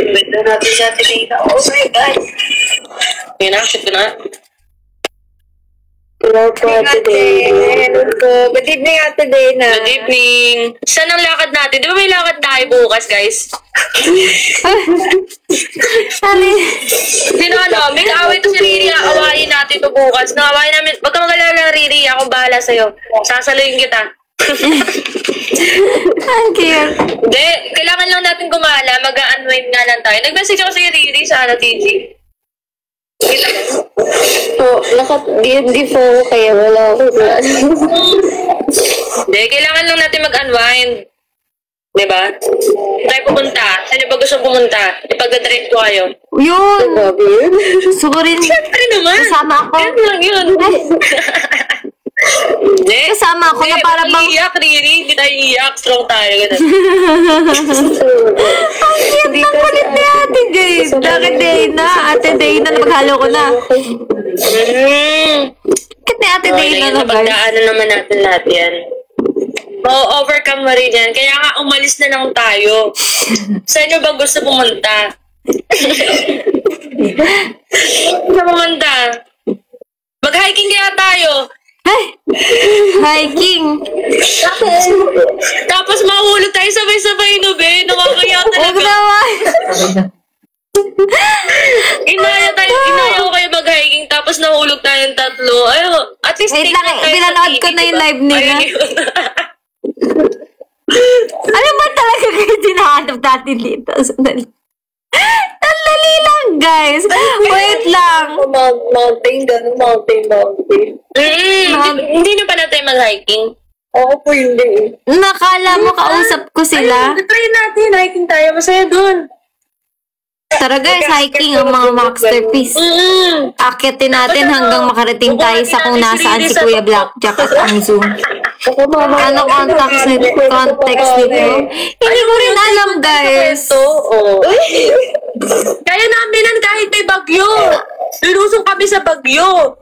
Speaker 2: Wait na natin sa atin na. Oh my God!
Speaker 4: Yun na, shoot ko na.
Speaker 2: Hello po, today. Hello po. Good evening, Ate Dana.
Speaker 4: Good evening. Saan ang lakad natin? Di ba may lakad tayo bukas, guys? Hindi namin. Away to si Riri. Awayin natin to bukas. Awayin namin. Huwag ka mag-alala, Riri. Ako bahala sa'yo. Sasaluhin kita.
Speaker 1: Thank you.
Speaker 4: Hindi. Kailangan lang natin gumala. Mag-unwind nga lang tayo. Nag-message ako sa'yo, Riri, sa TG.
Speaker 2: Di po kaya wala ako.
Speaker 4: Hindi, kailangan lang natin mag-unwind. Diba? Tayo pupunta. Saan ba gusto pumunta? Ipagdadrive ko kayo.
Speaker 1: Yun! Gusto ko rin.
Speaker 4: Siyempre naman.
Speaker 1: Kasama ako.
Speaker 4: Yan lang yun. Hindi.
Speaker 1: Tama ako na para bang...
Speaker 4: Iiyak, Riri. Hindi tayo iiyak. Strong tayo. Ganun.
Speaker 1: Ang cute ng kulit ni Ate Jade. Ate Dana. Ate Dana na maghalo ko na. Cute ni Ate Dana na guys.
Speaker 4: Napagdaanan naman natin lahat yan. Ma-overcome mo rin yan. Kaya nga umalis na lang tayo. Saan nyo ba gusto pumunta? Gusto pumunta? Mag-hiking kaya tayo.
Speaker 1: Hiking.
Speaker 4: Tapos mahulog tayo sabay-sabay, no, be? Nakakaya
Speaker 1: Huwag
Speaker 4: talaga.
Speaker 1: naman.
Speaker 4: Inaya ko kayo mag-hiking, tapos nahulog tayong tatlo. Ay, at least
Speaker 1: Wait
Speaker 4: tingnan
Speaker 1: lang,
Speaker 4: tayo sa
Speaker 1: pinanood ko
Speaker 4: TV,
Speaker 1: na yung
Speaker 4: diba?
Speaker 1: live nila.
Speaker 4: Ayun yun.
Speaker 1: Ano ba talaga kayo dinahanap natin dito? Sandali. Sandali lang, guys. Wait lang.
Speaker 2: Mountain.
Speaker 4: Hindi na pala tayo mag-hiking.
Speaker 2: Ako po hindi.
Speaker 1: Nakala mo kausap ko sila.
Speaker 4: Try natin, hiking tayo. Masaya dun.
Speaker 1: Tara guys, hiking ang mga masterpiece. Akitin natin hanggang makarating tayo sa kung nasaan si Kuya Blackjack at ang Zoom. Ano context nito? Hindi ko rin alam, guys.
Speaker 4: Kaya namin yan kahit may bagyo. Lulusong kami sa bagyo.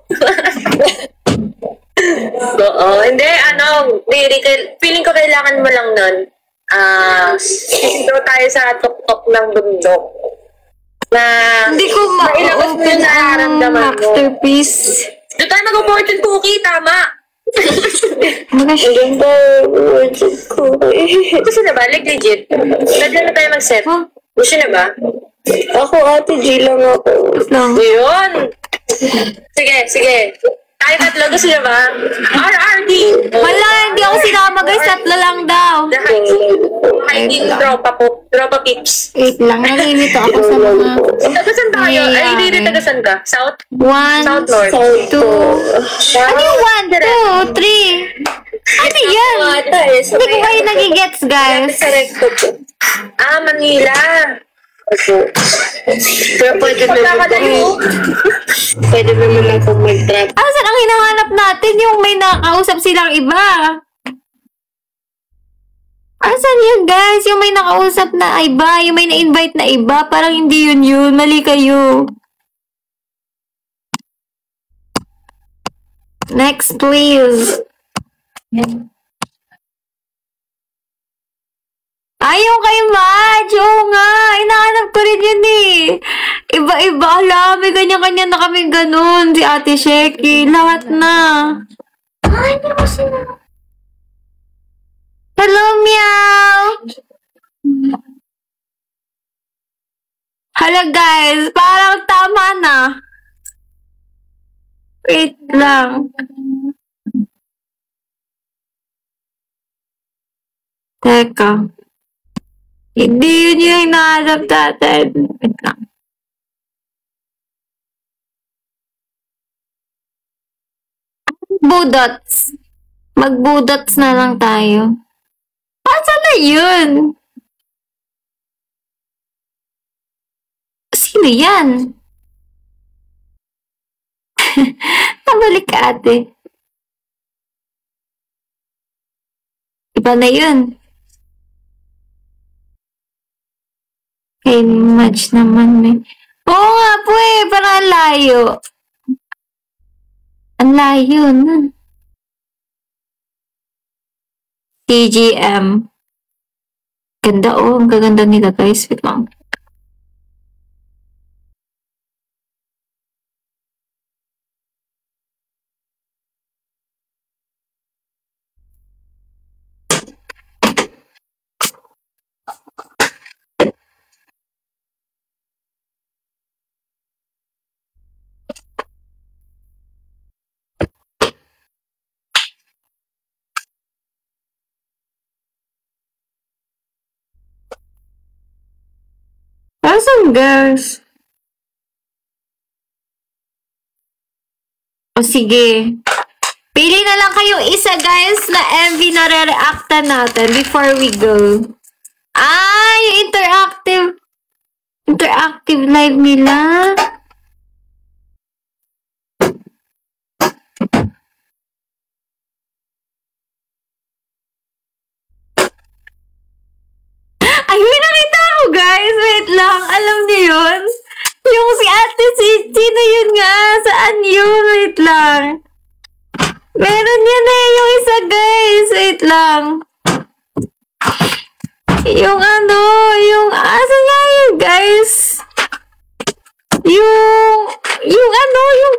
Speaker 4: Oo, hindi, feeling ko kailangan mo lang nun. Dito tayo sa tuktok ng bundok. Na
Speaker 1: Hindi ko ma-open ang masterpiece.
Speaker 4: Doon tayo mag-fortune cookie, tama.
Speaker 2: Ang ganda fortune cookie.
Speaker 4: Gusto na ba? Like legit. Pwede na tayo mag-set. Gusto na ba?
Speaker 2: Ako, Ate G lang ako.
Speaker 4: Yun. Sige. Tayo tatlo. Gusto na ba? RRD.
Speaker 1: Wala, hindi ako sinama guys. Tatlo lang daw.
Speaker 4: Hiking tropa pips.
Speaker 1: Wait lang, nalilito ako sa mga...
Speaker 4: Tagasan tayo. Ay, hindi tagasan ka. South?
Speaker 1: 1,
Speaker 4: South North.
Speaker 1: 2... Ano yung 1, 2, 3? Ano yan? Hindi ko kayo nagigets, guys.
Speaker 4: Manila.
Speaker 2: Pero pwede naman ako mag-trap.
Speaker 1: Asan ang hinahanap natin yung may nakausap silang iba? Asan yun, guys? Yung may nakausap na iba, yung may na-invite na iba, parang hindi yun. Mali kayo. Next, please. Ayaw kay Madge. Oo nga. Inaanap ko rin yun eh. Iba-iba. Alam, may kanya-kanya na kami ganun. Si Ate Sheki. Lahat na. Ay, hindi ko sila. Hello, Meow. Hello, guys. Parang tama na. Wait lang. Teka. Hindi yun yung hinahanap natin. Wait lang. Budots. Magbudots na lang tayo. Saan na yun? Sino yan? Nabalik ka, ate. Iba na yun. Kay match naman eh. Oo nga po eh, parang ang layo. Ang layo nun. TGM. Ganda oh, ang gaganda nila guys. Wait lang. Awesome, guys. O sige. Pili na lang kayong isa, guys, na MV na re-reactan natin before we go. Yung interactive live nila. wait lang. Alam niyo yun? Yung si ate, sino yun nga? Saan yun? Wait lang. Meron yun yung isa, guys. Wait lang. Yung asan nga yun, guys? Yung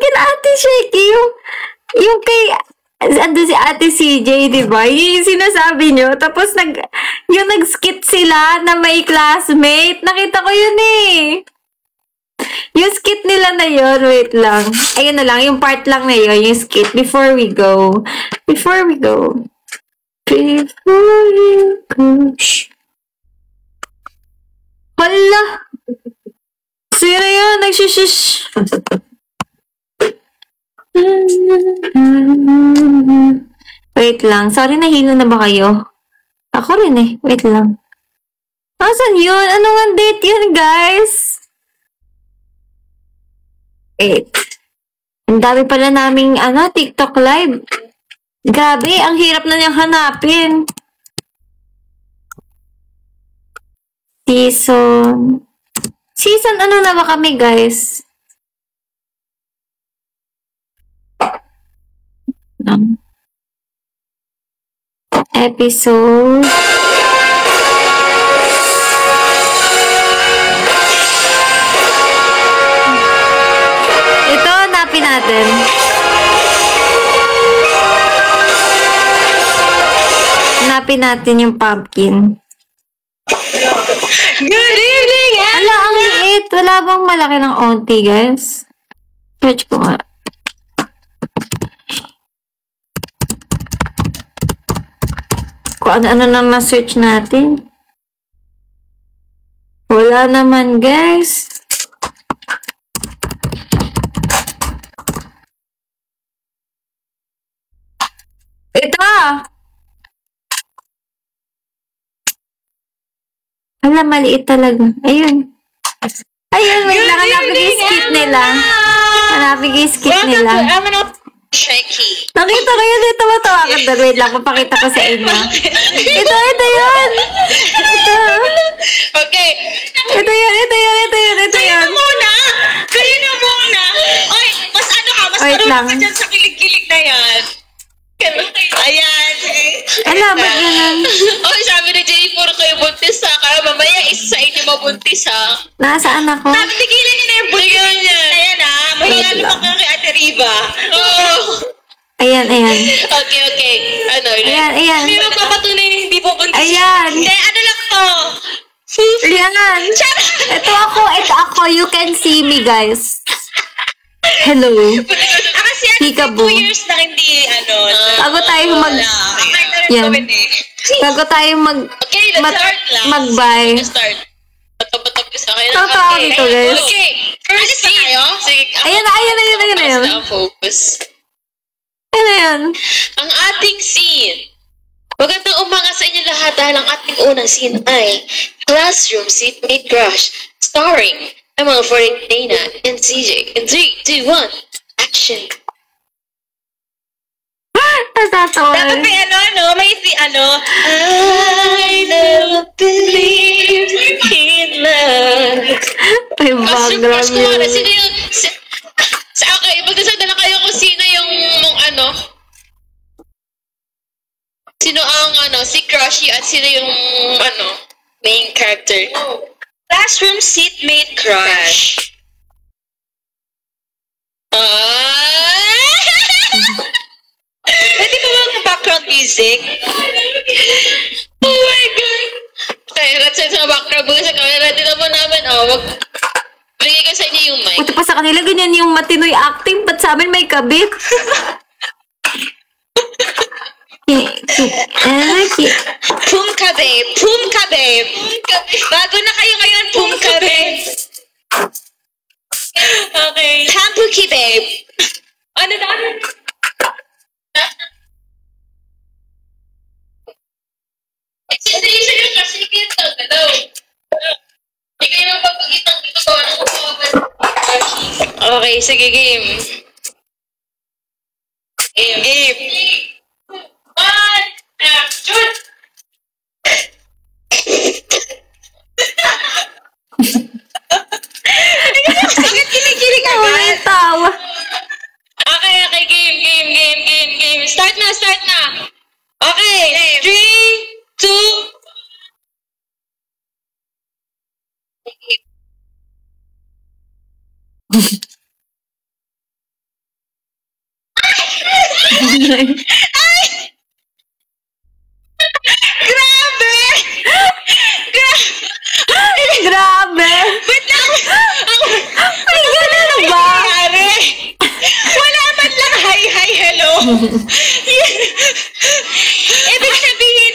Speaker 1: kila ate Shaky, yung kay, ando si ate CJ, diba? Yung sinasabi nyo. Tapos, yung nag-skit sila na may classmate. Nakita ko yun Yung skit nila na yun, wait lang. Ayun na lang, yung part lang na yun, yung skit. Before we go. Hala! Sino yun? Nagsishish. Wait lang. Sorry, nahilo na ba kayo? Ako rin Wait lang. Asan yun? Anong date yun, guys? Wait. Ang dami pala naming, TikTok live. Grabe, ang hirap na niyang hanapin. Season ano na ba kami, guys? Episode. Ito, hanapin natin. Hanapin natin yung pumpkin.
Speaker 7: Good evening!
Speaker 1: Ala, ang liit. Wala bang malaki ng onti, guys? Search ko nga. Kung ano-ano nang na-search natin. Wala naman, guys. Ito! Hala, maliit talaga. Ayun. Ayun, wait lang. Hanapin yung skit nila. Hanapin yung skit nila.
Speaker 4: Shaky.
Speaker 1: Nakita ko yun. Ito, matawakan doon. Wait lang, papakita ko sa inyo. Ito yun. Ito.
Speaker 4: Okay.
Speaker 1: Ito yun.
Speaker 4: Kayo na muna. Oy, mas marunong ka dyan sa kilig-kilig na yan. Ayan, sige.
Speaker 1: Ala, ba't ganun?
Speaker 4: Oy, sabi ni Jay, puro kayo buntis ha. Kaya mamaya isa sa inyo mabuntis ha.
Speaker 1: Nasaan ako?
Speaker 4: Tigilan niyo na yung buntis niya. Ayan ha, mahiya naman ka kay Ate Riva. Oo.
Speaker 1: Ayan.
Speaker 4: Okay.
Speaker 1: Ayan.
Speaker 4: Hindi magpapatunay na hindi po buntis.
Speaker 1: Ayan.
Speaker 4: Hindi, ano lang to?
Speaker 1: Ayan. Ito ako. You can see me, guys. Hello.
Speaker 4: Kasi
Speaker 1: Peekaboo.
Speaker 4: 2 years na hindi,
Speaker 1: Bago tayo Yan. Bago tayo
Speaker 4: Okay, let's start lang.
Speaker 1: mag-bye.
Speaker 4: Let's start. Bato-bato sa akin.
Speaker 1: Totoo dito, guys.
Speaker 4: Okay. First scene. Sige.
Speaker 1: Ayan.
Speaker 4: Focus.
Speaker 1: Ano yan?
Speaker 4: Ang ating scene. Magandang umaga sa inyo lahat dahil ang ating unang scene ay Classroom Seatmate Crush starring Emma Dana and CJ. In 3, 2, 1, action.
Speaker 1: Natatawa.
Speaker 4: Dapat may may I never believe in love.
Speaker 1: Ay,
Speaker 4: Classroom
Speaker 1: background
Speaker 4: Crush ko
Speaker 1: yun.
Speaker 4: sino yung okay, magdasal na kayo kung sino yung sino ang si Crushy at sino yung main character. Classroom Seatmate Crush. Pwede ba mga background music? Oh my God! Okay, let's set sa background music. Ready na po namin. Bigay ko sa inyo yung mic.
Speaker 1: Buti pa sa kanila, ganyan yung matinoy acting. Ba't sa amin may kabit?
Speaker 4: Pumka babe. Bago na kayo ngayon, Pumka babe. Okay. Tampuki babe. Ano na? Extension yung kasi kita ka daw. Hindi kayo nang pagpagitang dito gawa ng okay, sige, game. Game. 1, action!
Speaker 8: Game. Start na. Okay. 3, 2.
Speaker 1: Grabe!
Speaker 8: Wait lang!
Speaker 1: Ay, gano'n ba?
Speaker 8: Wala man lang hi, hello. Ibig sabihin,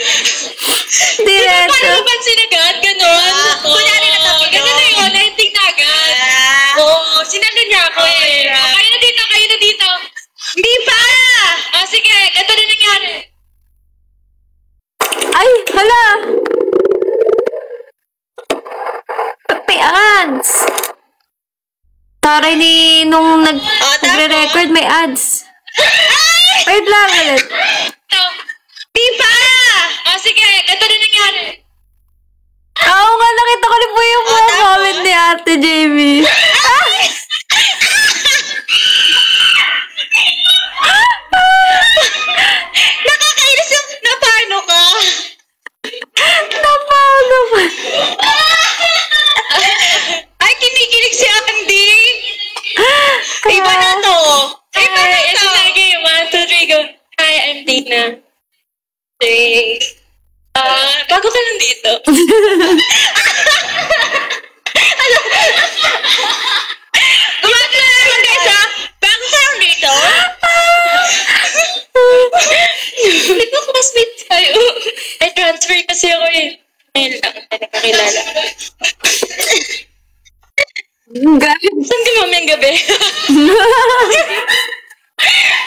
Speaker 1: Diretso.
Speaker 8: paano ba sinagad? Ganon. Kunyari na tabi. Ganon na yun. Ending na agad. Oo. Sinagad niya ako eh. Kayo na dito. Hindi pa! Sige. Ito na nangyari.
Speaker 1: Ay, hala! May ads! Taray ni nung nagre-record may ads. Wait lang ulit.
Speaker 8: Di pa! Sige. Ito na nangyari.
Speaker 1: Oo nga, nakita ko rin po yung mga comment ni Ate Jamie.
Speaker 8: Nakakainis yung napano ka.
Speaker 1: Napano ba?
Speaker 8: Ay, kinikilig si Andy. Iba na to. Ito na game. 1, 2, 3, go. Hi, I'm Dina. 3. Bago ka lang dito. Gumagano na naman guys ha. Bago ka lang dito. Hindi ko classmate tayo. I transfer kasi ako eh. Ngayon lang tayo nakakilala. Saan ka mamayang gabi?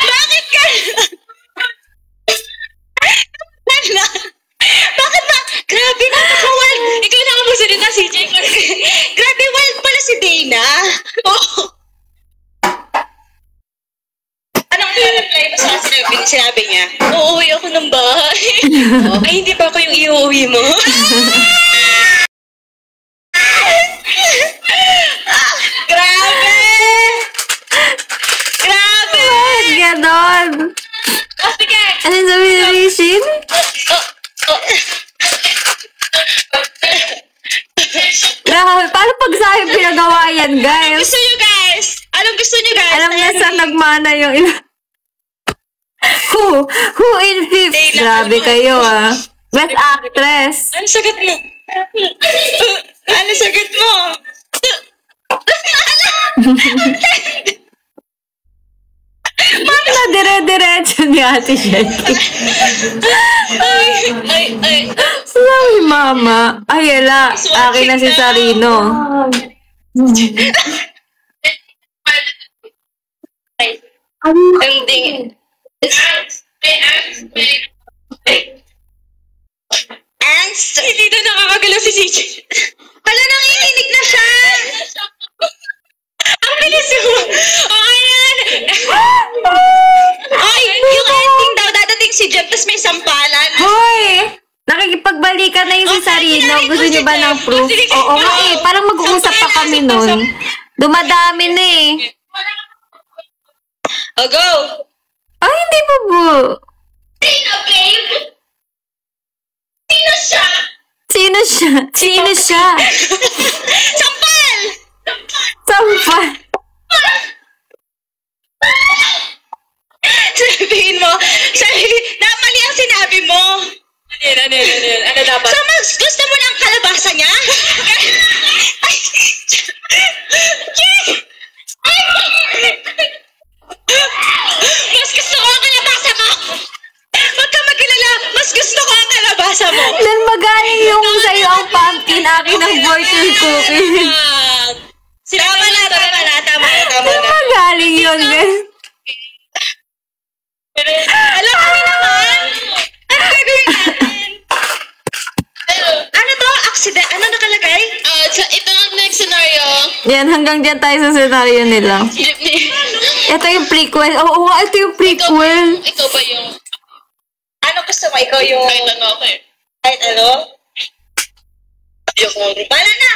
Speaker 8: Bakit ka? Bakit ba? Grabe na, nakawal. Ikaw na ang magsalita, CJ. Grabe, wild pala si Dana. Anong reply mo sa sinabi niya? Uuwi ako ng bahay. Ay, hindi pa ako yung iuwi mo. Grabe!
Speaker 1: Ganon.
Speaker 8: Sige!
Speaker 1: Ano sabi ni Rishin? Grabe, paano pag sa'yo pinagawa yan, guys?
Speaker 8: Gusto nyo guys? Anong gusto nyo guys?
Speaker 1: Alam na saan nagmana yung Who in fifth? Grabe kayo, ah. Best actress.
Speaker 8: Ano sagot mo? Ano sagot mo?
Speaker 1: Na dire-diretso ni Ate Shelly.
Speaker 8: Ay.
Speaker 1: Sabi mama. Ay, ala. Akin na si Sarino.
Speaker 8: Ang dingin. Angst! Hindi na nakakagalaw si CJ. Hala, nanginginig na siya! Ang bilis mo! Okay yan! Ay, yung ending daw, dadating si Jem, tapos may sampalan.
Speaker 1: Hoy! Nakikipagbalikan na yung si Sarino. Gusto niyo ba ng proof? Oo nga eh. Parang mag-uusap pa kami nun. Dumadami na eh.
Speaker 8: Oh, go!
Speaker 1: Ay, hindi pa po.
Speaker 8: Sino, babe? Sino siya?
Speaker 1: Sino siya? Sino siya?
Speaker 8: Sampal!
Speaker 1: Sampal.
Speaker 8: Sabihin mo, mali ang sinabi mo. Ano dapat? So, gusto mo ng kalabasa niya? Mas gusto ko ang kalabasa mo! Huwag ka magkilala, mas gusto ko ang kalabasa mo!
Speaker 1: Then magaling yung sa'yo ang pumpkin, akin ang fortune cookie.
Speaker 8: Tama na.
Speaker 1: Then magaling yun, guys.
Speaker 8: Alam kami naman! Ano gagawin natin? Ano to? Accident? Ano nakalagay? Ito ang next scenario.
Speaker 1: Yan, hanggang dyan tayo sa scenario nila. Ito yung prequel. Oo nga, ito yung prequel.
Speaker 8: Ikaw ba yung... Ano gusto mo? Ikaw yung... Kahit ano ako eh. Kahit ano? Ayoko. Bala na!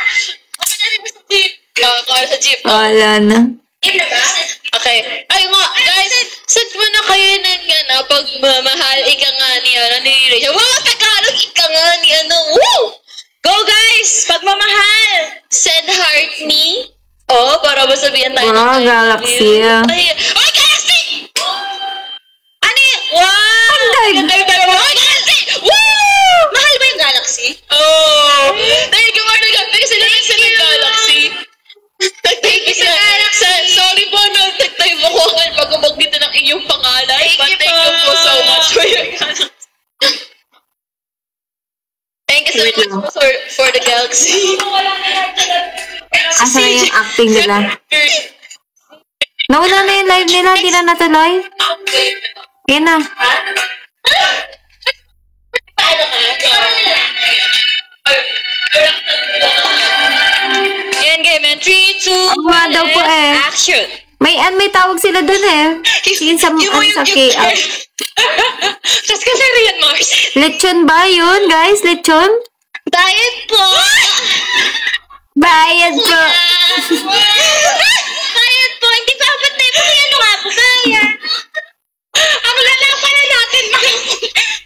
Speaker 8: Ako na rin sa jeep. Kaya sa jeep.
Speaker 1: Wala na.
Speaker 8: Jeep na ba? Okay. Ay nga, guys, send mo na kayo Ayun ang nga, pagmamahal, ika nga ni, ni Rachel. Wow, Tagalog, ika nga ni, woo! Go, guys! Pagmamahal! Send heart me. Oh, para masabihan tayo
Speaker 1: Wow, Galaxy.
Speaker 8: Ay, Galaxy! Ano yun? Wow!
Speaker 1: Ang
Speaker 8: Galaxy! Woo! Mahal ba yung Galaxy? Oh! Thank you, Marta. Kasi naman sila yung Galaxy. Thank you sa Galaxy. Sorry po, nag-type ako pag-umag dito ng inyong pangalan. But thank you po so much for your Galaxy. Thank you so much for the Galaxy.
Speaker 1: Asa na yung acting nila? Nawala na yung live nila, di na natuloy. Yan na.
Speaker 8: Yan, game and 3, 2,
Speaker 1: Ang mga daw po eh.
Speaker 8: action!
Speaker 1: May tawag sila dun eh. Yung sa KL.
Speaker 8: Tapos kasi Rian Mars.
Speaker 1: Lechon ba yun, guys? Lechon?
Speaker 8: Diet po!
Speaker 1: Bayad po.
Speaker 8: Bayad po! Hindi pa abot na yung ano nga po, kaya. Ang lalapan na natin,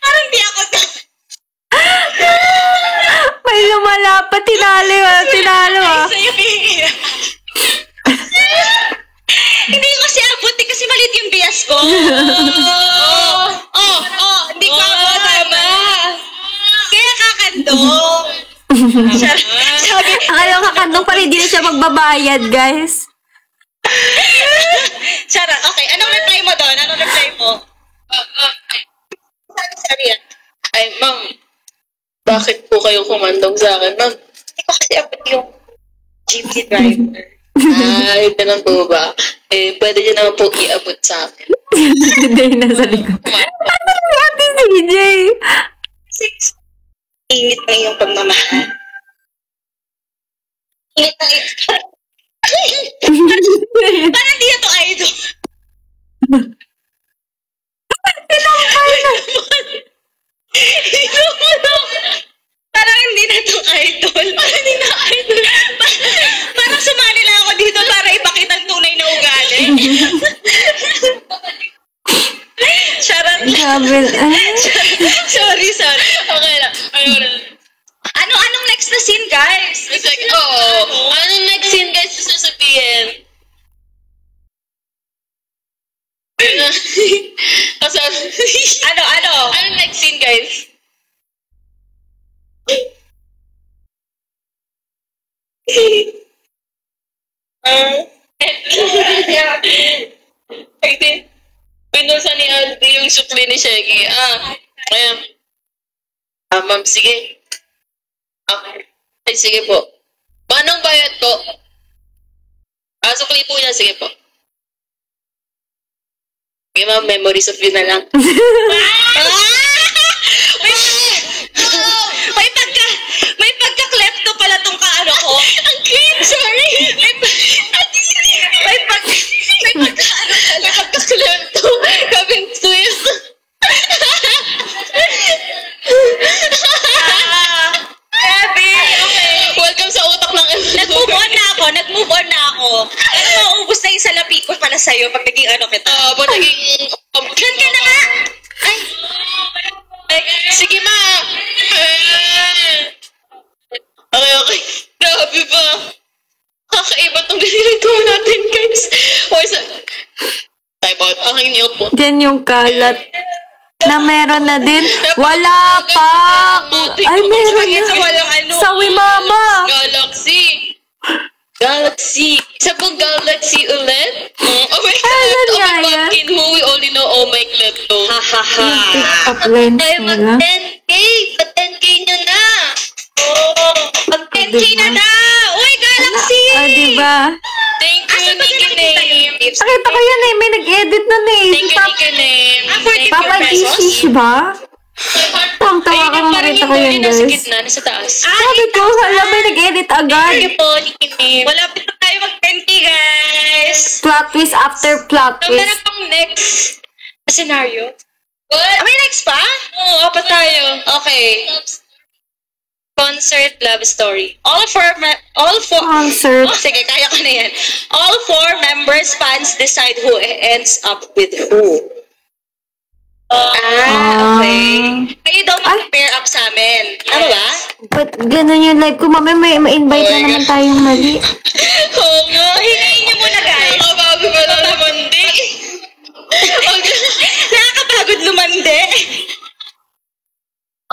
Speaker 8: parang di ako
Speaker 1: May lumalapat. Tinalo ah.
Speaker 8: Hindi ko siya abot kasi maliit yung bias ko. Hindi ko abot. Tama. Kaya kakandong. Sabi,
Speaker 1: Akala ko kakandong pa rin, di na siya magbabayad, guys.
Speaker 8: Sarah, okay. Anong reply mo doon? Anong reply mo? Sabi yan. Ay, ma'am, bakit po kayo kumandong sa akin? Ma'am, hindi ko kasi abot yung jeepney driver. Ay, ganun po ba? Eh, pwede niyo naman po iabot sa akin.
Speaker 1: Hindi na sa likod. Ano natin si CJ?
Speaker 8: Init na yung pagmamahal. Init na yung... Parang di na to idol. Parang hindi na to idol. Parang hindi na idol. Parang sumali lang ako dito para ipakita ang tunay na ugali. Charot.
Speaker 1: Grabe.
Speaker 8: Sorry. Okay lang. Anong next na scene, guys? It's like, anong next scene, guys, sasabihin? Anong next scene, guys? Pinusa ni Aldi yung sukli ni Shaggy. Ayan. Ma'am, sige. Okay. Ay, sige po. Manong bayad po? Sukli po niya. Sige po. Okay, ma'am. Memories of you na lang. May pagka-klepto pala tong kaano ko. Ang cringe, sorry. May pagka-klepto. Gabing sweet. Grabe, okay. Welcome sa utak ng Nag-move on na ako. Pero mauubos na yung salapi ko pala sa'yo pag naging ano kita. Pag naging... Diyan ka na nga! Ay, sige ma! Okay. Grabe ba? Kakaiba itong ginilito natin, guys. Type out. Ang inyo po.
Speaker 1: Diyan yung kalat. Na meron na din. Wala pa. Ay, meron na. Sawi mama.
Speaker 8: Galaxy. Isa pong Galaxy ulit? Oh my God.
Speaker 1: Ano
Speaker 8: Oh
Speaker 1: nga
Speaker 8: my
Speaker 1: yan?
Speaker 8: pumpkin who we only know oh my klepto. Ha ha ha.
Speaker 1: Pick up lines
Speaker 8: Ay,
Speaker 1: nila.
Speaker 8: mag-10K. Pa-10K nyo na. Mag-10K na daw. Uy, Galaxy.
Speaker 1: Diba?
Speaker 8: Thank you, Nikki Name.
Speaker 1: Nakita ko yan eh. May nag-edit nun eh.
Speaker 8: Thank you, Nikki Name.
Speaker 1: Papa Gishish ba? Tawa ka makita ko yan,
Speaker 8: Nasa
Speaker 1: guys.
Speaker 8: gitna, nasa taas.
Speaker 1: Sabi ko, hala, may nag-edit agad.
Speaker 8: Thank you po, Nikki Name. Malapit na tayo mag-10K, guys.
Speaker 1: Plot twist after plot
Speaker 8: So, meron
Speaker 1: twist.
Speaker 8: pang next scenario. What? May next pa? Oo, apat tayo. Okay. Concert love story. All four...
Speaker 1: Concert.
Speaker 8: Oh, sige, kaya ko na yan. All four members, fans decide who ends up with who.
Speaker 1: Ba't gano'n yung live ko? Mami, may ma-invite na naman tayong mali.
Speaker 8: Oo nga. Hinayin niyo muna, guys. Nakakapagod pa na lumandi. Nakakapagod lumandi.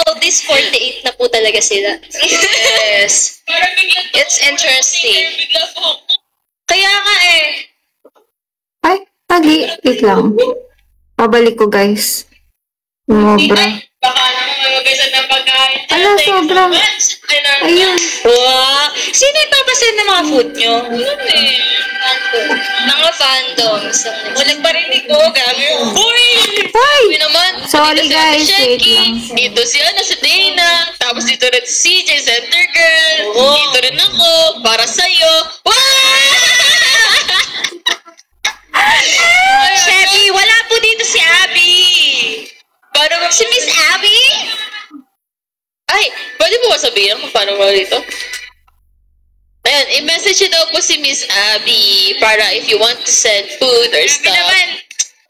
Speaker 5: Oh, this 48 na po talaga sila.
Speaker 8: Yes. It's interesting. Kaya nga eh.
Speaker 1: Ay, mali. Wait lang. Pabalik ko, guys. Sobra.
Speaker 8: Baka naman magabisan ng pagkain.
Speaker 1: Ala, sobra. Ayun.
Speaker 5: Wow! Sino ipapasend ng mga food nyo?
Speaker 8: Yun eh.
Speaker 5: Mga fandoms.
Speaker 8: Walang parinig ko. Gabi. Uy!
Speaker 1: Ay!
Speaker 8: Uy naman.
Speaker 1: Sorry,
Speaker 8: Dito si
Speaker 1: guys.
Speaker 8: Ate
Speaker 1: Wait
Speaker 8: Sheki.
Speaker 1: lang.
Speaker 8: Dito si si Dana. Tapos dito rin si CJ, Center Girl. Dito rin ako. Para sa'yo. Wow!
Speaker 5: Chevy, wala po dito si Abby.
Speaker 8: Paano
Speaker 5: Si Miss Abby?
Speaker 8: Ay, pwede mo ba sabihin kung paano mo dito? Ayun, i-message daw po si Miss Abby para if you want to send food or stuff.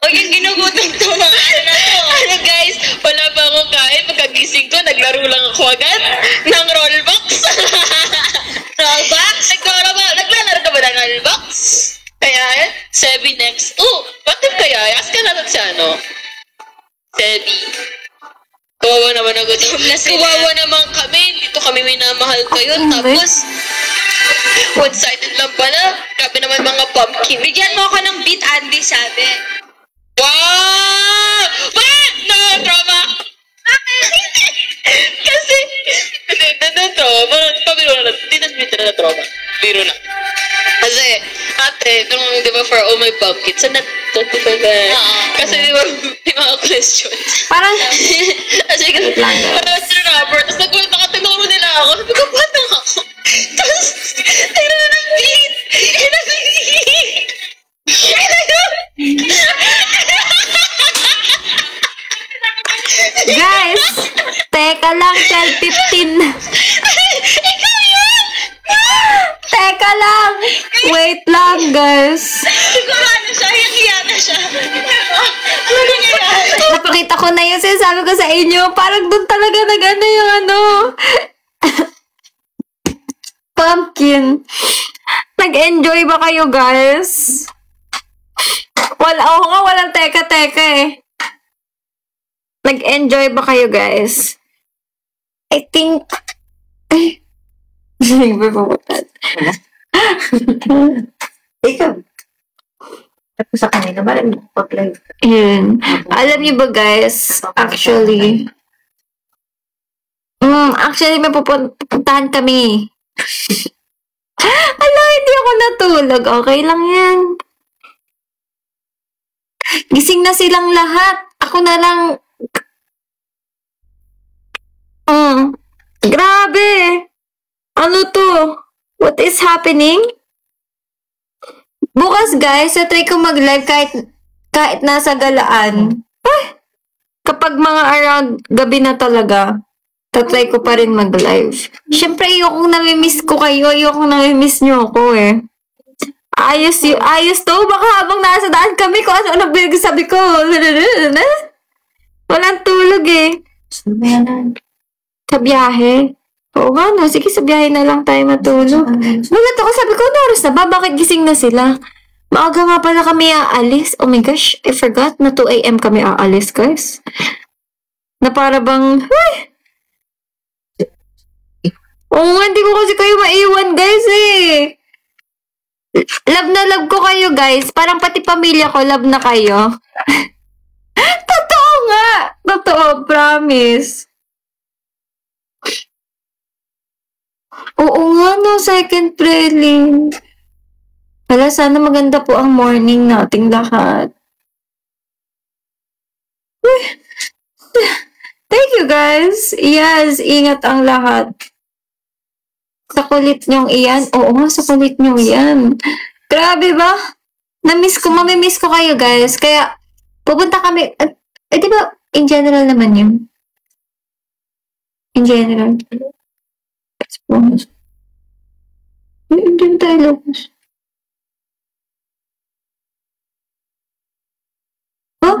Speaker 5: Huwag yung ginugutom to mga na to.
Speaker 8: Ano guys, wala pa akong kain. Pagkagising ko, naglaro lang ako agad ng Rollbox.
Speaker 5: Rollbox?
Speaker 8: Naglalaro ka ba ng Rollbox? Kaya yan, Sebi next. What if kaya? Ask ka natin si Sebi. Kawawa naman ang gutom. Kawawa naman kami. Dito kami minamahal kayo. Tapos, one-sided lang pala. Grabe naman mga pumpkin.
Speaker 5: Bigyan mo ako ng beat, Andy, sabi.
Speaker 8: Wow! What? No, trauma! Kasi, trauma. Pabiro na. Tinadmit na trauma. Biro na. Kasi, ate, nung, di ba, for all my pumpkins, saan natutunan ba? Kasi, di ba, may mga questions.
Speaker 1: Parang,
Speaker 8: Kasi, tapos nagulat ako, tinuro nila ako. Sabi ko, paano ako? Tapos, tinuro na ng beat.
Speaker 1: guys, teka lang, 12:15. Teka lang. Wait lang, guys.
Speaker 5: Sigurado siya, hiya na siya. Ano niya yan?
Speaker 1: Napakita ko na yung sinasabi ko sa inyo. Parang doon talaga nag-ano yung pumpkin. Nag-enjoy ba kayo, guys? Walang teka-teka eh. Nag-enjoy ba kayo, guys? I think...
Speaker 7: Ikaw. Tapos sa kanila, ba rin pag-live?
Speaker 1: Yun. Alam niyo ba, guys, actually, may pupuntahan kami. Ala, hindi ako natulog. Okay lang yan. Gising na silang lahat. Ako na lang. Grabe. Ano to? What is happening? Bukas, guys, try ko mag-live kahit nasa galaan. Kapag mga around gabi na talaga, tatry ko pa rin mag-live. Siyempre, ayokong namimiss ko kayo. Ayokong namimiss nyo ako eh. Ayos to. Baka habang nasa daan kami, kung ano sabi ko. Walang tulog eh. Sa biyahe. Oo nga, no. Sige, sa biyahe na lang tayo matulog. Nagat ako, sabi ko, ano oras na ba? Bakit gising na sila? Maaga nga pala kami aalis. Oh my gosh, I forgot na 2 a.m. kami aalis, guys. Na para bang, oo nga, hindi ko kasi kayo maiwan, guys, eh. Love na love ko kayo, guys. Parang pati pamilya ko, love na kayo. Totoo nga. Totoo, promise. Oo nga, no, second prelim. Wala, sana maganda po ang morning nating lahat. Thank you, guys. Yes, ingat ang lahat. Sa kulit niyong iyan. Oo nga, sa kulit niyong iyan. Grabe ba? Mamimiss ko kayo, guys. Kaya, pupunta kami. Di ba, in general naman yun? In general. Hindi tayo lubos. Oh?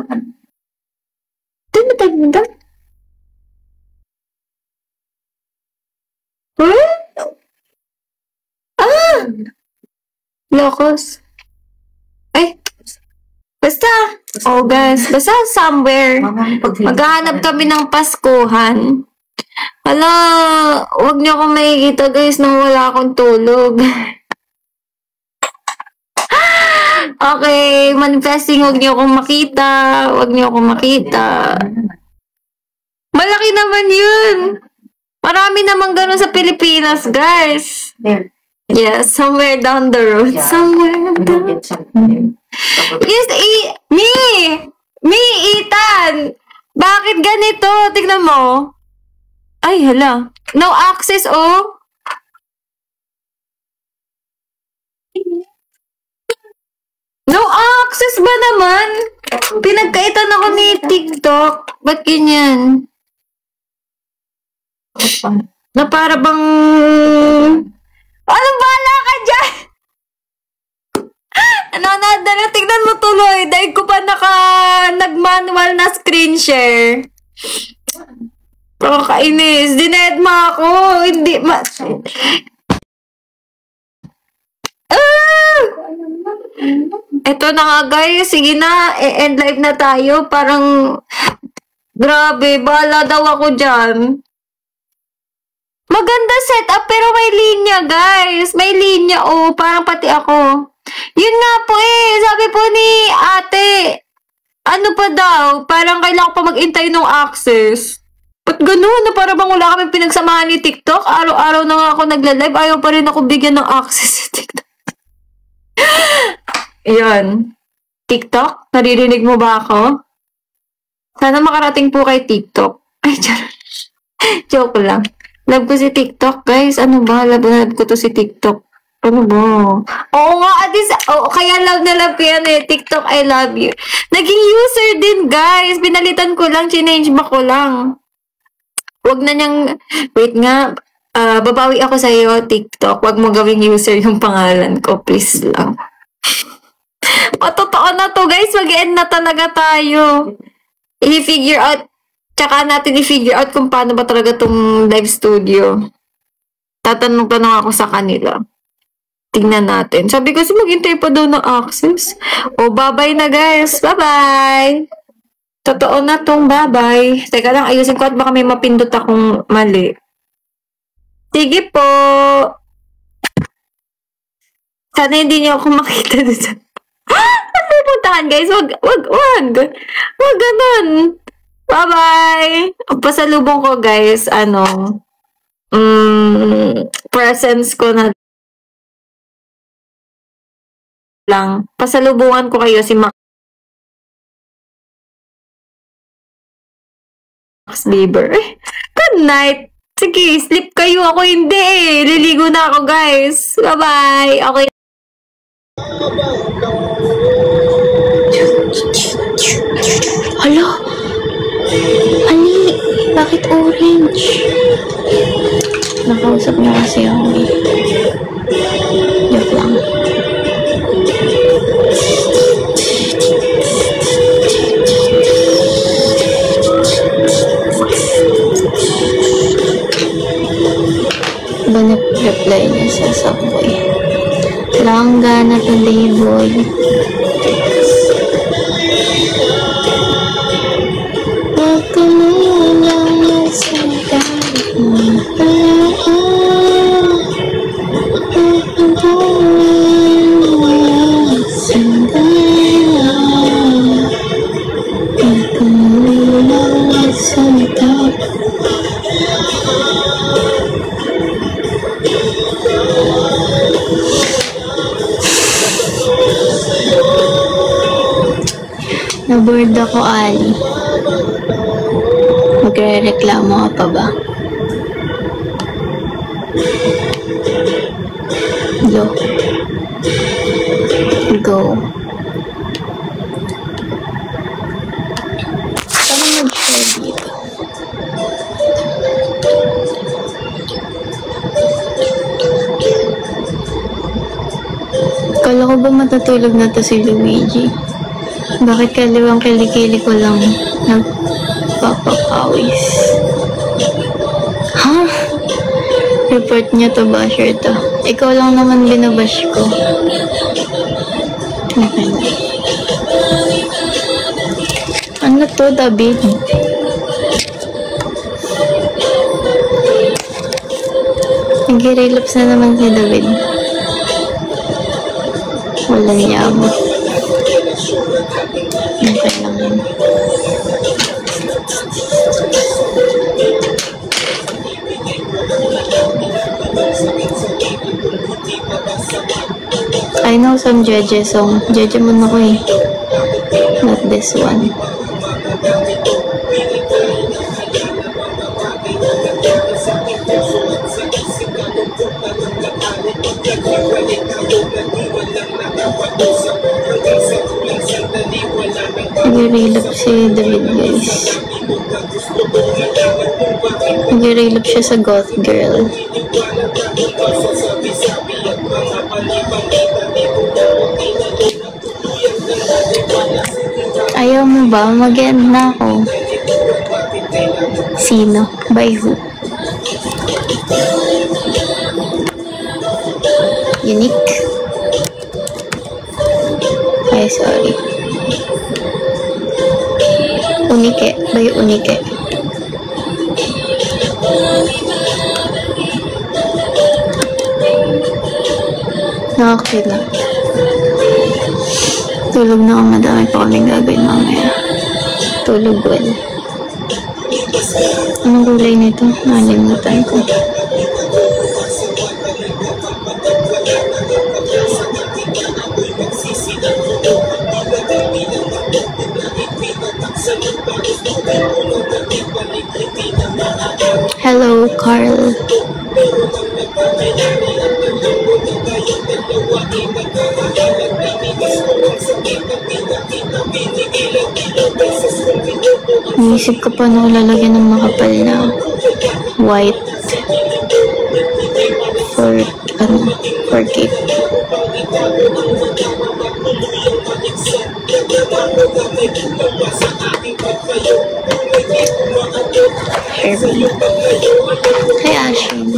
Speaker 1: Doon na tayo punta? Ilocos. Ay, basta. Oh, guys. Basta somewhere. Maghahanap kami ng Paskuhan. Hala, huwag niyo akong makikita, guys, nang wala akong tulog. Okay, manifesting, huwag niyo akong makita. Huwag niyo akong makita. Malaki naman yun. Marami naman ganun sa Pilipinas, guys. Yeah, somewhere down the road. Somewhere down. Yes, Me, Ethan. Bakit ganito? Tignan mo. Ay, hala. No access, oh. No access ba naman? Pinagkaitan ako ni TikTok. Ba't ganyan? Na para bang... Anong bala ka dyan? Nadala, tignan mo tuloy. Dahil ko pa nag-manual na screen share. Kainis. Dined mo ako. Hindi Eto na nga, guys. Sige na. End live na tayo. Parang... Grabe. Bala daw ako dyan. Maganda setup, pero may linya, guys. May linya, oh. Parang pati ako. Yun nga po sabi po ni ate, ano pa daw, parang kailangan pa mag-intay ng access. Ba't ganun? Na para bang wala kami pinagsamahan ni TikTok? Araw-araw na nga ako nagla-live, ayaw pa rin ako bigyan ng access sa TikTok. Yan. TikTok? Naririnig mo ba ako? Sana makarating po kay TikTok. Ay, joke lang. Love ko si TikTok, guys. Ano ba? Love ko to si TikTok. Ano ba? Oo nga, kaya love na love ko yan TikTok, I love you. Naging user din, guys. Pinalitan ko lang, change back ko lang. Huwag na niyang, wait nga, babawi ako sa iyo, TikTok. Huwag mo gawing user yung pangalan ko, please lang. Patotoo na to, guys. Mag-end na talaga tayo. I-figure out, tsaka natin i-figure out kung paano ba talaga tong live studio. Tatanong-tanong ako sa kanila. Tingnan natin. Sabi ko, maghintay pa daw ng access. O, bye-bye na, guys. Bye-bye. Totoo na tong bye-bye. Teka lang, ayusin ko at baka may mapindot akong mali. Sige po. Sana hindi niyo ako makita doon. Saan pupuntahan, guys? Wag. Wag ganun. Bye-bye. Pasalubong ko, guys, presents ko na lang. Pasalubungan ko kayo si Max Bieber. Good night. Sige, sleep kayo. Ako hindi Liligo na ako, guys. Bye-bye. Okay. Hala? Ali, bakit orange? Nakausap niya kasi ako Joke lang. Ba na-reply niya sa Subway? Langga na today, boy. Huwag ka lang magsagali mo. Naboard ako, Ali. Magre-reklamo ka pa ba? Go. Saan mag-share dito? Kala ko ba matutulog na to si Luigi? Bakit kaliwang kilikili ko lang nagpapapawis? Ha? Report niya to, basher to. Ikaw lang naman binabash ko. Okay. Ano to, David? Nag-relapse na naman si David. Wala niya ako. Okay lang yun. I know some Jeje song. Jeje mo na ko eh. Not this one. Nag-relapse si David, guys. Nag-relapse siya sa goth girl. Ayaw mo ba? Mag-end na ako. Sino? By who? Unique? Ay, sorry. Unike. By Unike. Okay na. Tulog na ako. Madami pa kaming gagawin mamaya. Tulog well. Anong kulay nito? Nalimutan ko. Hello, Carl. Naisip ko pa na lalagyan ng makapal na white for cake. Sherry. Hi, Ashin.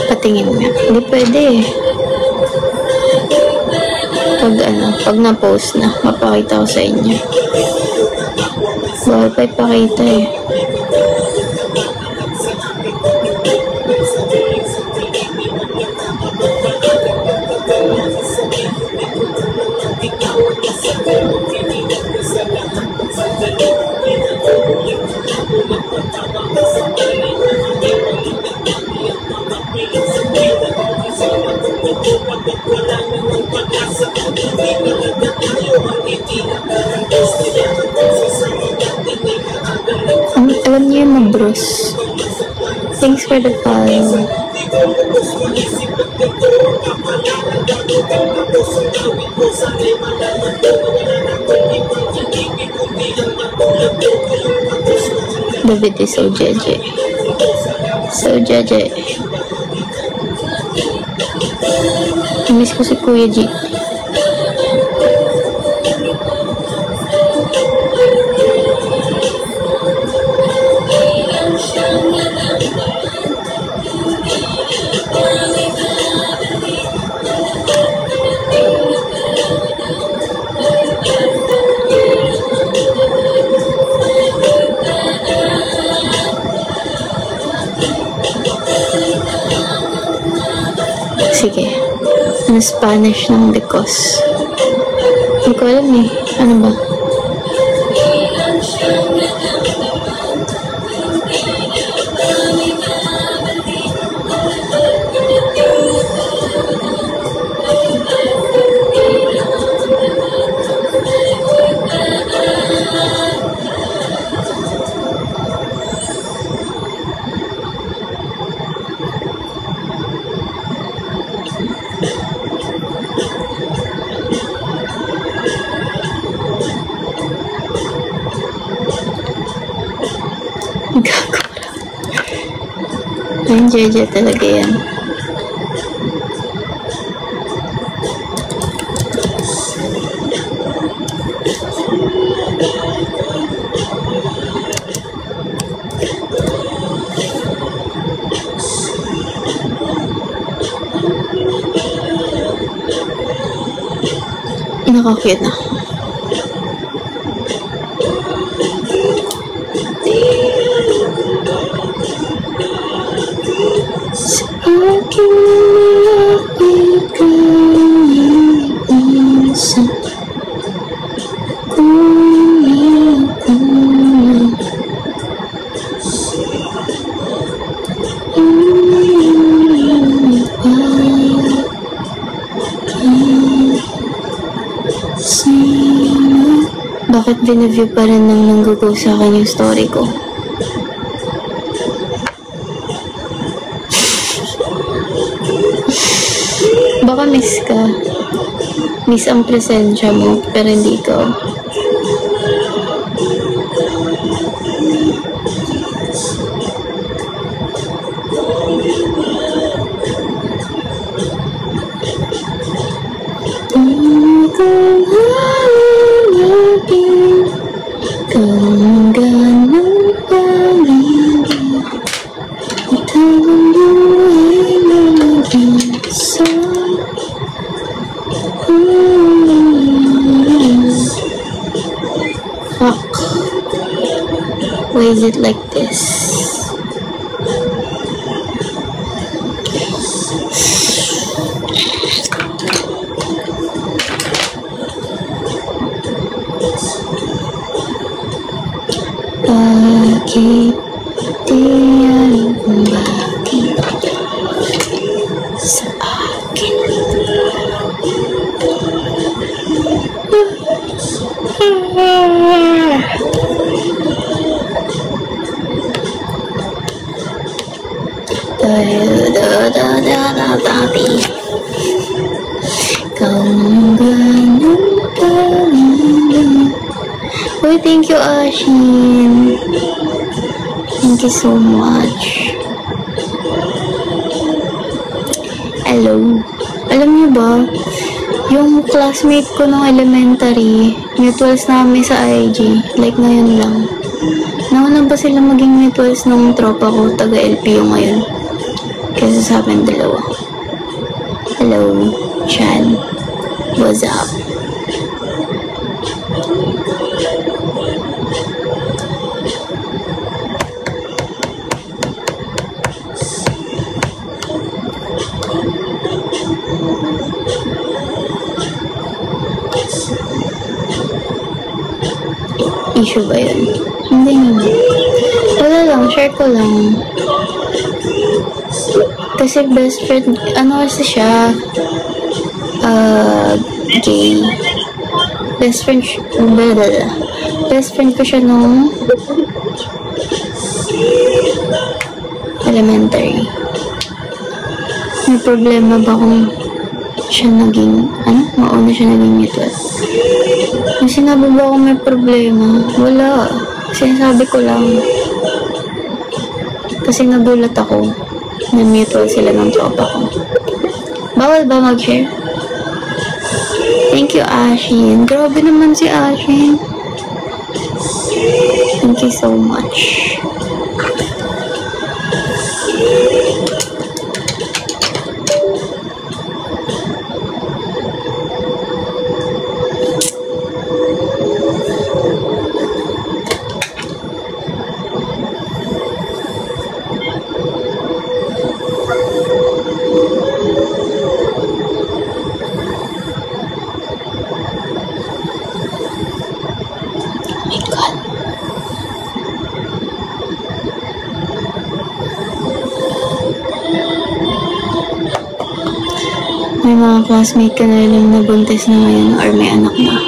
Speaker 1: Patingin nga. Hindi pwede eh. Pag na-post na, mapakita ko sa inyo. Bawal pa ipakita eh. Alam niyo yung Bruce. Thanks for the follow. David is so jeje. So jeje. Miss ko si Kuya G. Sige. Ano Spanish ng because? Hindi ko alam eh. Ano ba? Ang Jeje talaga yan. Nakakute na. Bakit binaview pa rin nang nanggugo sa akin yung story ko? Baka miss ka. Miss ang presensya mo, pero hindi ikaw. Why is it like this? Bakit di alam kung bakit sa akin? Kung ganun ka. Uy, thank you, Ashin. Thank you so much. Hello. Alam niyo ba, yung classmate ko nung elementary, mutuals namin sa IG, like ngayon lang. Nauna ba sila maging mutuals nung tropa ko, taga LPU ngayon? Kaysa sa amin dalawa. Hello, Chan. What's up? Issue ba yun? Hindi naman. Wala lang, share ko lang. Kasi best friend, ano kasi siya, gay. Best friend ko siya nung elementary. May problema ba kung siya naging, mauna siya naging mutual? May sinabi ba akong may problema? Wala. Sinasabi ko lang. Kasi nagulat ako na mutual sila ng tropa ko. Bawal ba mag-share? Thank you, Ashin. Grabe naman si Ashin. Thank you so much. May mga classmate ka na rin nabuntis na ngayon or may anak na.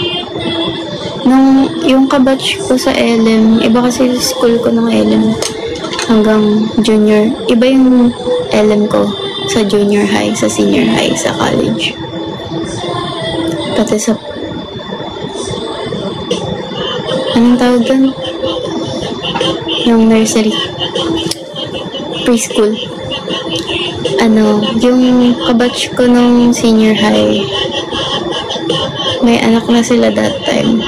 Speaker 1: Nung yung kabatch ko sa LM, iba kasi school ko ng LM hanggang junior. Iba yung LM ko sa junior high, sa senior high, sa college. Pati sa... Anong tawag doon? Yung nursery. Preschool.
Speaker 9: yung kabatch ko nung senior high, may anak na sila that time.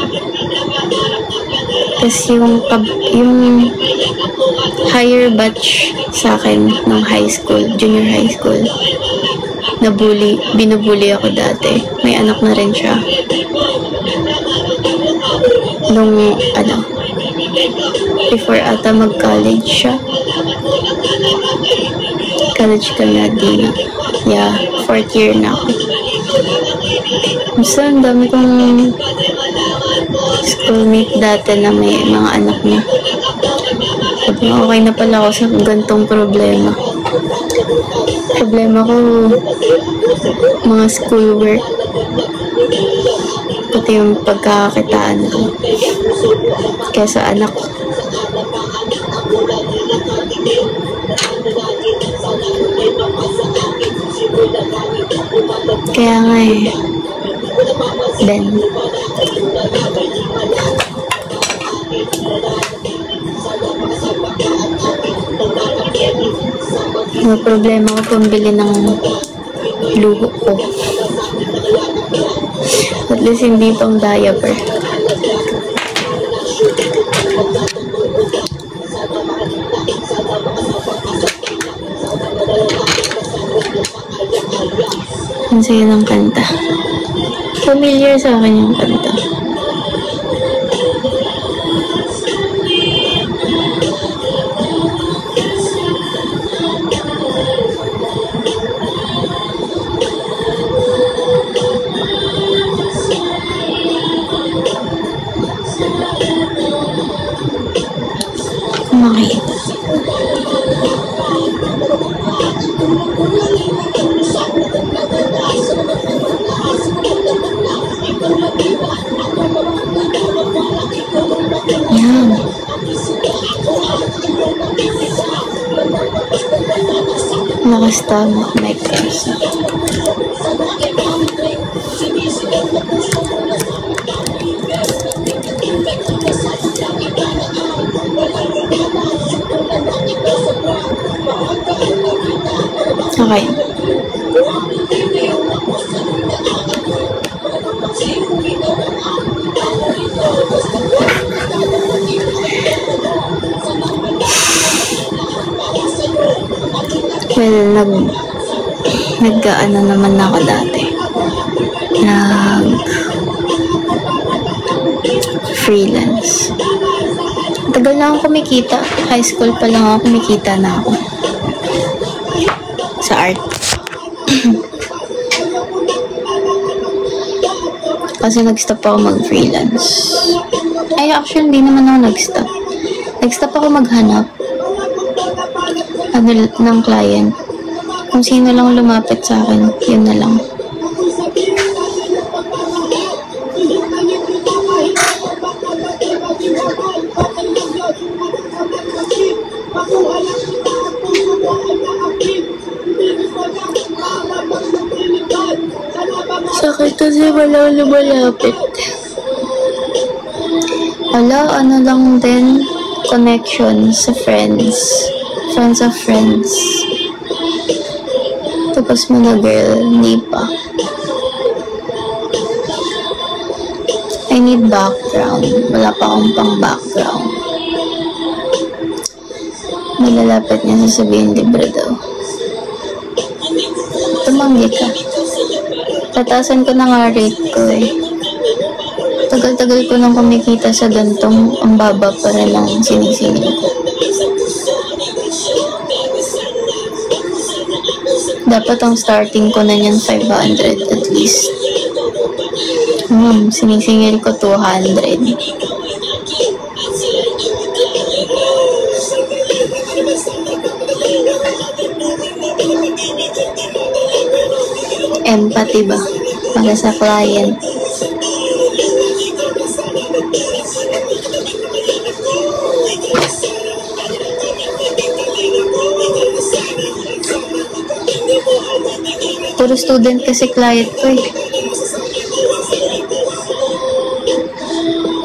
Speaker 9: Tapos yung higher batch sa akin nung high school, junior high school, binubuli ako dati. May anak na rin siya. Nung, before ata mag-college siya. College ka na din. Yeah, 4th year na ako. Basta ang dami kong schoolmate dati na may mga anak na. Sabi nga, okay na pala ako sa gantong problema. Problema ko, mga schoolwork. Pati yung pagkakakitaan ko. Kaya sa anak ko. Kaya nga Ben. May problema ko pambili ng luho ko. At least hindi pang diaper. Ang saya ng kanta. Familiar sa akin yung kanta. Kumakita. Yan. Nakastama may kasa. Okay. Well, nag-ano naman ako dati. Freelance. Tagal na akong kumikita. High school pa lang ako kumikita na ako. Sa art. Kasi nag-stop ako mag-freelance. Ay, actually, hindi naman ako nag-stop. Nag-stop ako maghanap ng client. Kung sino lang lumapit sa akin, yun na lang. Sakit kasi walang lumalapit. Wala, ano lang din, connection sa friends. Friends of friends. Tapos mo na girl, hindi pa. I need background. Wala pa akong pang background. Malalapit niya sasabihin libre daw. Tumanggi ka. Tatasan ko na nga rate ko eh. Tagal-tagal ko nang kumikita sa gantong ang baba para lang sinisingil ko. Dapat ang starting ko na niyan 500 at least. Sinisingil ko 200. Empathy ba? Para sa client. Puro student kasi client ko eh.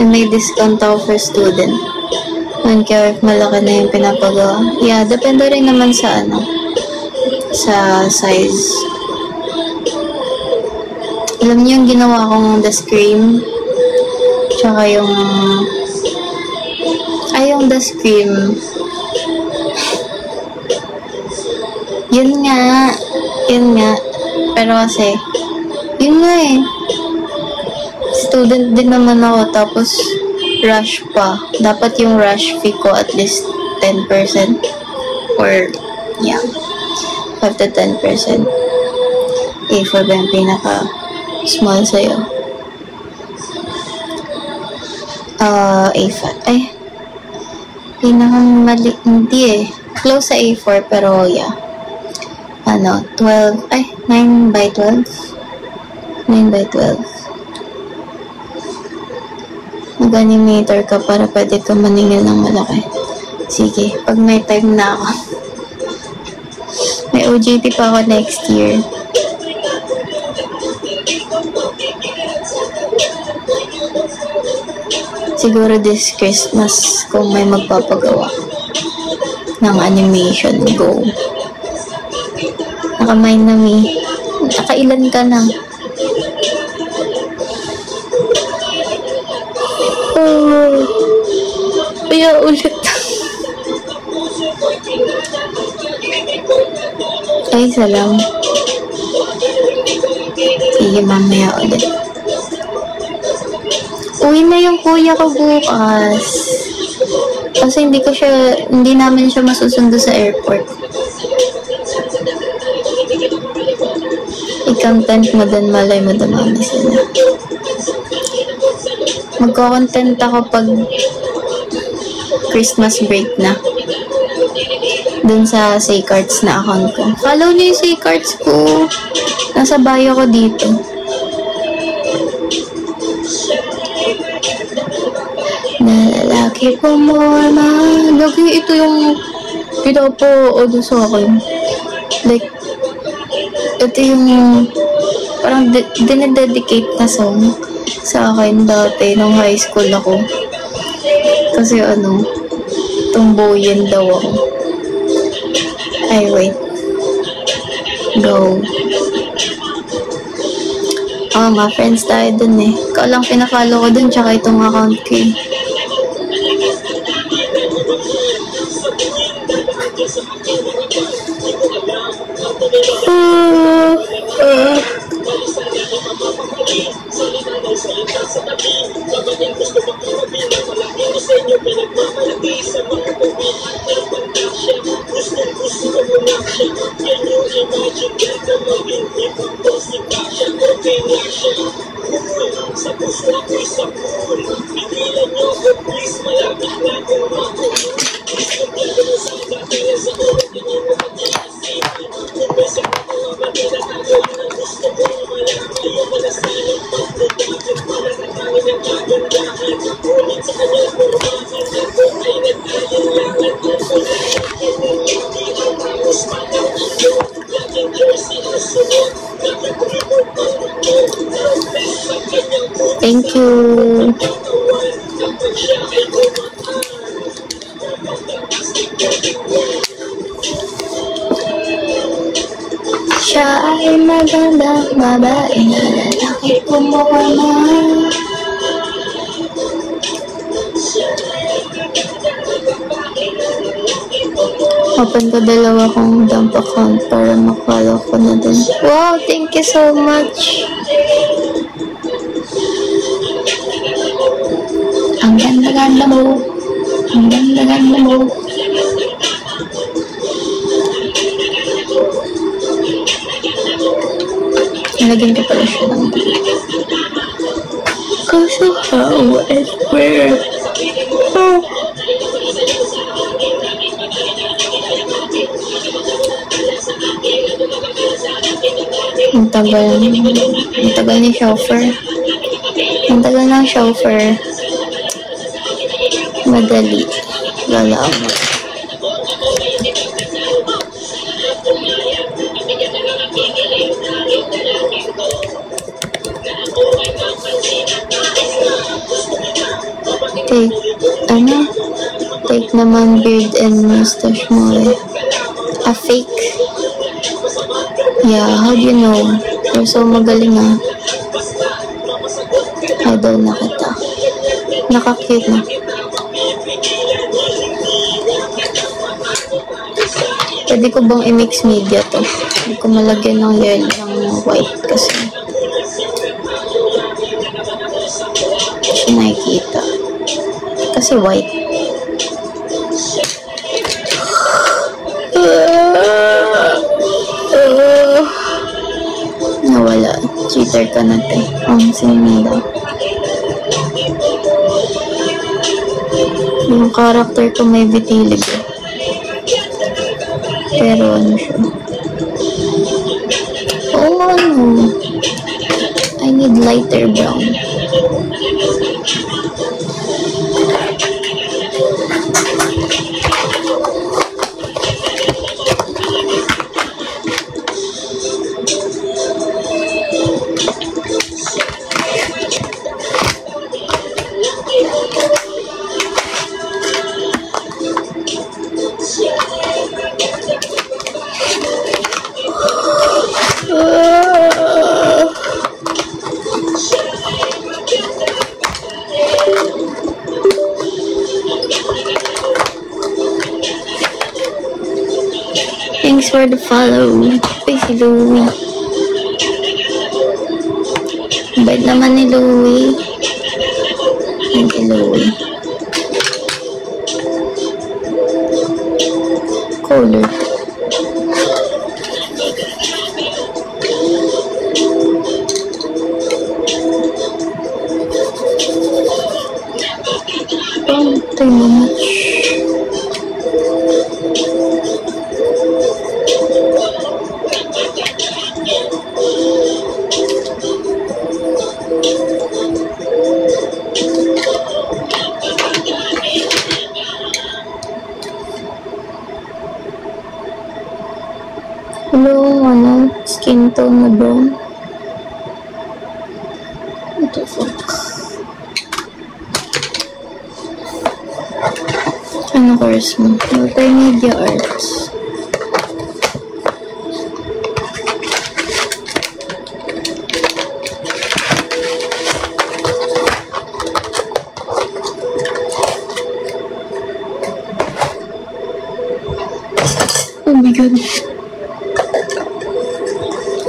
Speaker 9: And may discount ako for student. Don't care if malaki na yung pinapagawa. Yeah, depende rin naman sa ano. sa size. Alam niyo yung ginawa kong The Scream? Tsaka yung The Scream. Yun nga. Pero kasi, yun nga eh. Student din naman ako, tapos rush pa. Dapat yung rush fee ko at least 10%. Or, yeah, 5 to 10%. A4 ba yung pinaka-small sa'yo? A5. Ay, pinaka-mali. Hindi eh. Close sa A4, pero yeah. 12, 9 by 12? 9 by 12. Mag-animator ka para pwede ka maningil ng malaki. Sige, pag may time na ako. May OJT pa ako next year. Siguro this Christmas kung may magpapagawa ng animation, go. Nakamind na mi. Nakailan ka na? Kaya ulit. Ay, salam. Sige, mamaya ulit. Uwi na yung kuya ko bukas. Kasi hindi namin siya masusundo sa airport. I-content mo din, malay mo dumami sila. Magko-content ako pag Christmas break na. Dun sa Saycards na account ko. Follow niyo yung Saycards ko. Nasa bio ko dito. Nalalaki po mo, lagi ito yung pinapo-odo sa akin. Like, ito yung parang dinededicate na song sa akin dati nung high school ako. Kasi tomboyin daw ako. Ay, wait. Go. Nga, friends tayo dun eh. Ikaw lang pinafollow ko dun, tsaka itong account ko eh. Thank you. Siya ay magandang babae na lalaki kumuha. Open ko dalawa kong dump account para makfollow ko na din. Wow, thank you so much. Ang ganda-ganda mo. Ang ganda-ganda mo. Nalagyan ko pala siya ng kaso how and where. Oh. Ang tagal ni chauffeur. Ang tagal ng chauffeur. Madali. Lalaw mo. Take naman beard and mustache mo eh. A fake. Yeah, how do you know? You're so magaling ah. Idol na kita. Nakakute na. Pwede ko bang i-mix media to? Hindi ko malagyan ng yellow ng white kasi nakikita. Kasi white. Nawala. Cheater ka na te. Sinimila. Yung character ko may vitiligo. Pero ano siya? Oh no. I need lighter brown. Thanks for the follow. Busy Louie. Bait naman ni Louie. Thank you, Louie. Color. Too much. Hello, skin tone na brown. What the fuck? Ano course mo? Multimedia arts. Oh my god.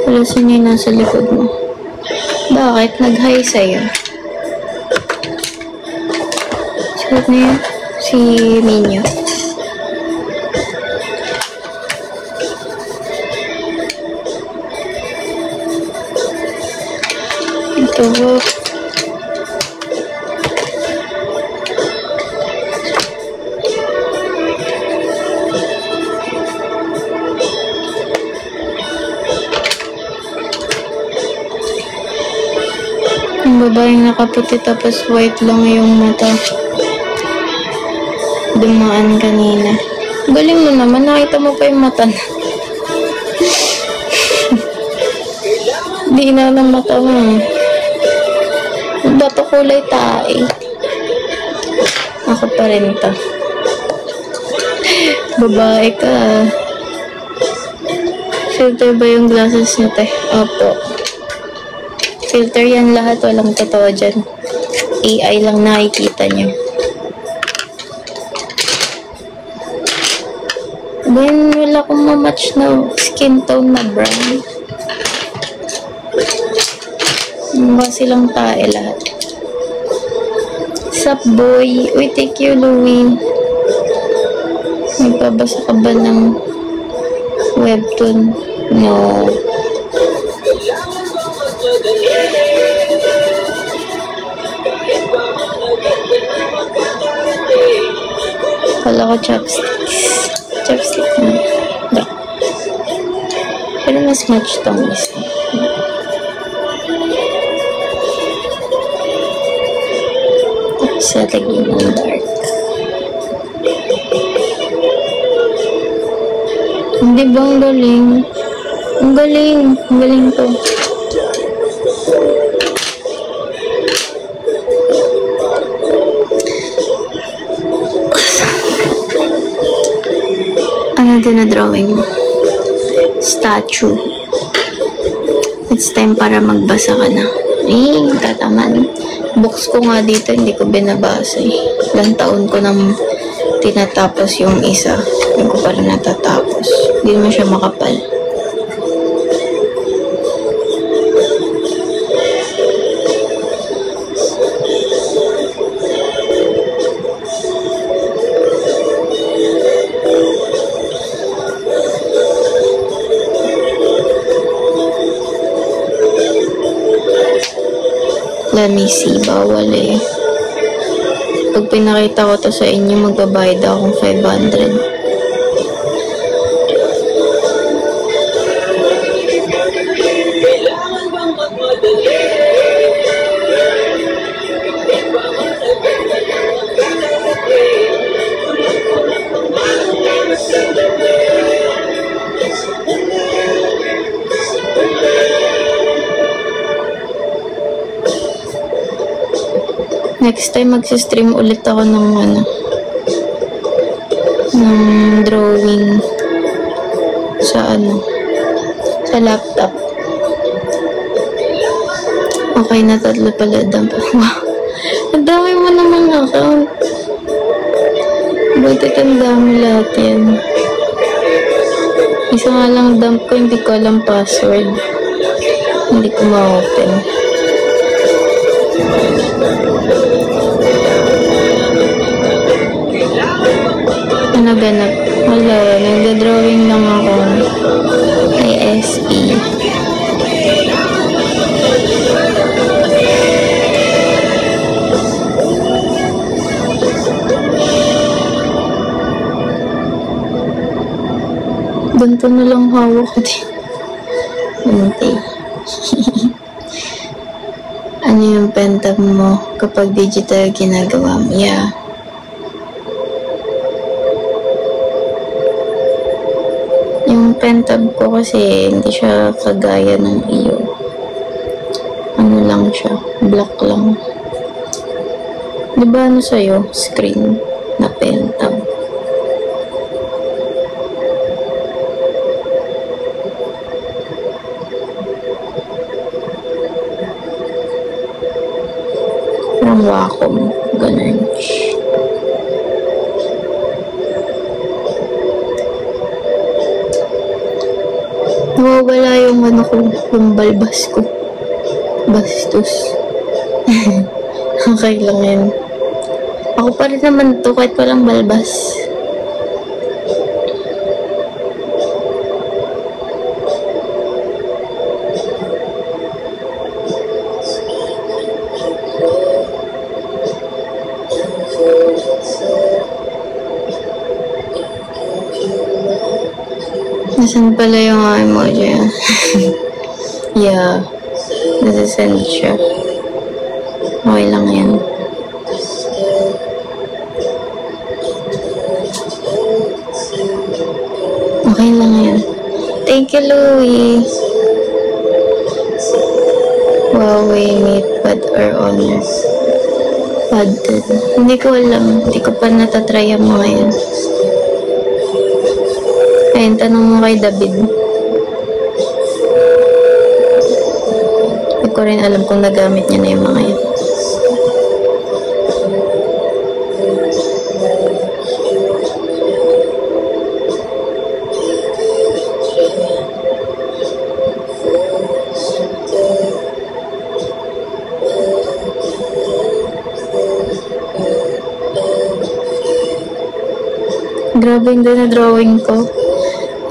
Speaker 9: Wala sino yung nasa likod mo. Bakit? Nag-hi sa'yo. Suot na yun? Si Minyo. Ito po. Yung babaeng nakaputi tapos white lang yung mata. Dumaan kanina. Galing mo naman. Nakita mo pa yung mata na. Di na ng mata mo. Bato kulay tae. Ako pa rin to. Babae ka. Filter ba yung glasses niyo, te? Opo. Filter yan lahat. Walang totoo dyan. AI lang nakikita nyo. Then, wala akong ma-match na skin tone na brown. Mukha silang tae lahat. Sup, boy? Uy, thank you, Louie. Nagpabasa ka ba ng webtoon? No. Wala ko chopsticks. Chopstick na. No. Pero mas match tong isa. Tapos lagyan ng dark. Hindi ba ang galing? Ang galing. Ang galing to. Ano din na drawing mo? Statue. It's time para magbasa ka na. Tataman. Books ko nga dito, hindi ko binabasa eh. Ilang taon ko nang tinatapos yung isa. Hindi ko pa rin natatapos. Hindi mo siya makapal. Let me see, bawal eh. Pag pinakita ko to sa inyo, magbabayad akong 500. Next time magsistream ulit ako ng ng drawing sa sa laptop. Okay na, 3 pala dump. Wow, ang dami mo namang account. Buti tandaan mo lahat yan. Isa nga lang dump ko, hindi ko alam password. Hindi ko ma-open. Ano ganap? Wala, nagda-drawing lang ako. ISP. Ganito na lang hawak ko din. Okay. Ano yung pentab mo kapag digital ginagawa mo? Yeah. Yung pentab ko kasi hindi siya kagaya ng iyo. Ano lang siya, black lang. Diba ano sa'yo? Screen na pentab. Parang Wacom, ganun. Nawawala yung yung balbas ko. Bastos. Okay lang yan. Ako pa rin naman to kahit walang balbas. Nasaan pala yung emoji? Yeah. Nasasend siya. Okay lang yan. Okay lang yan. Thank you, Louie. Huawei MatePad or Honor? Padded. Hindi ko alam. Hindi ko pa natatry ang mga yan. Ayun, tanong mo kay David. Hindi ko rin alam kung nagamit niya na yung mga yan. Grabe yung drawing ko.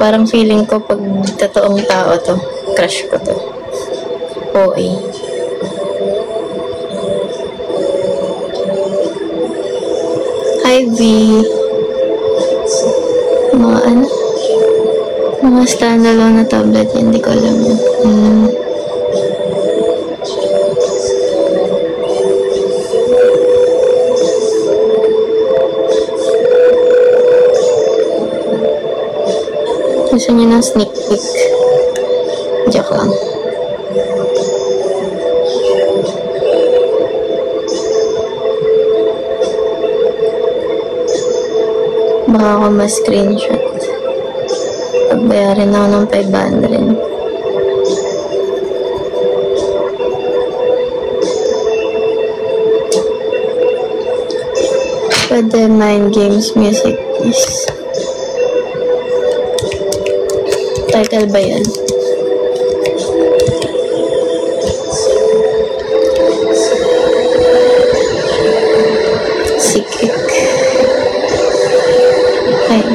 Speaker 9: Parang feeling ko pag totoong tao to, crush ko to. OA. Hi, V. Mga ano? Mga standalone na tablet yan, hindi ko alam yun. Gusto niyo ng sneak peek. Joke lang. Baka ako ma-screenshot. Pagbayarin ako ng 500. Pwede mind games music is. Title ba yan? Sikik. Ay.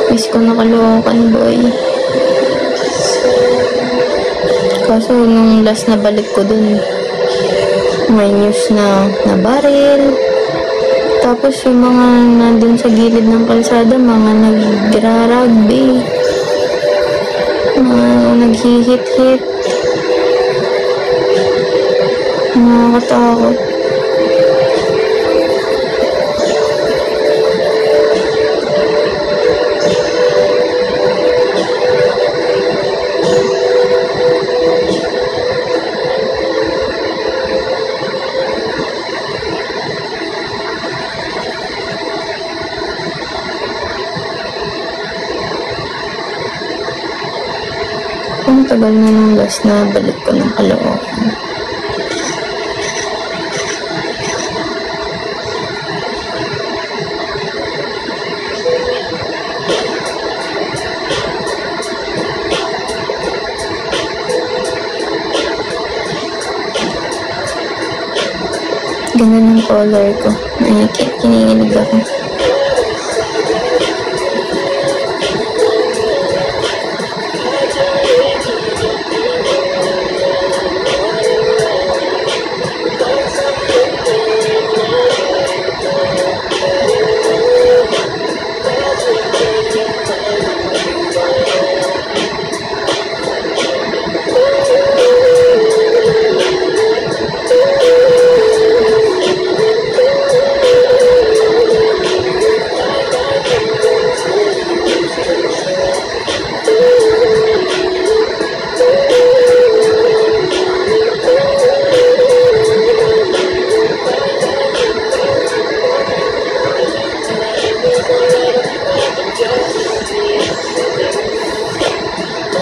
Speaker 9: Miss ko nakalokan, boy. Kaso nung last na balik ko dun, may news na baril. Tapos yung mga nandun sa gilid ng kalsada, mga nagra-rugby, mga naghihit-hit. Nakakatakot. Ang tagal na nung last na balik ko ng Caloocan. Ganda ng color ko. Ay, kinikilig ako.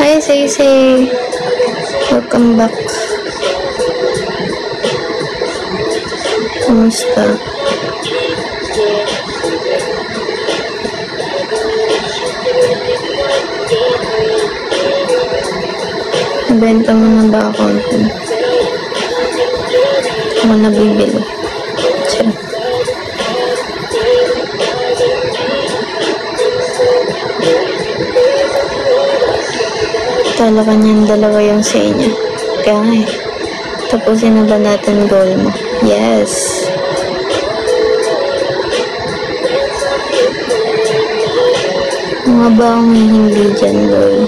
Speaker 9: Hi, Say. Welcome back. Kumusta? Benta mo na ba ako? Ako nabibili. Sarap. Kala ka niyan dalawa yung sa inyo. Kaya nga eh. Tapusin na ba natin goal mo? Yes! Mga ba ang hindi dyan, boy?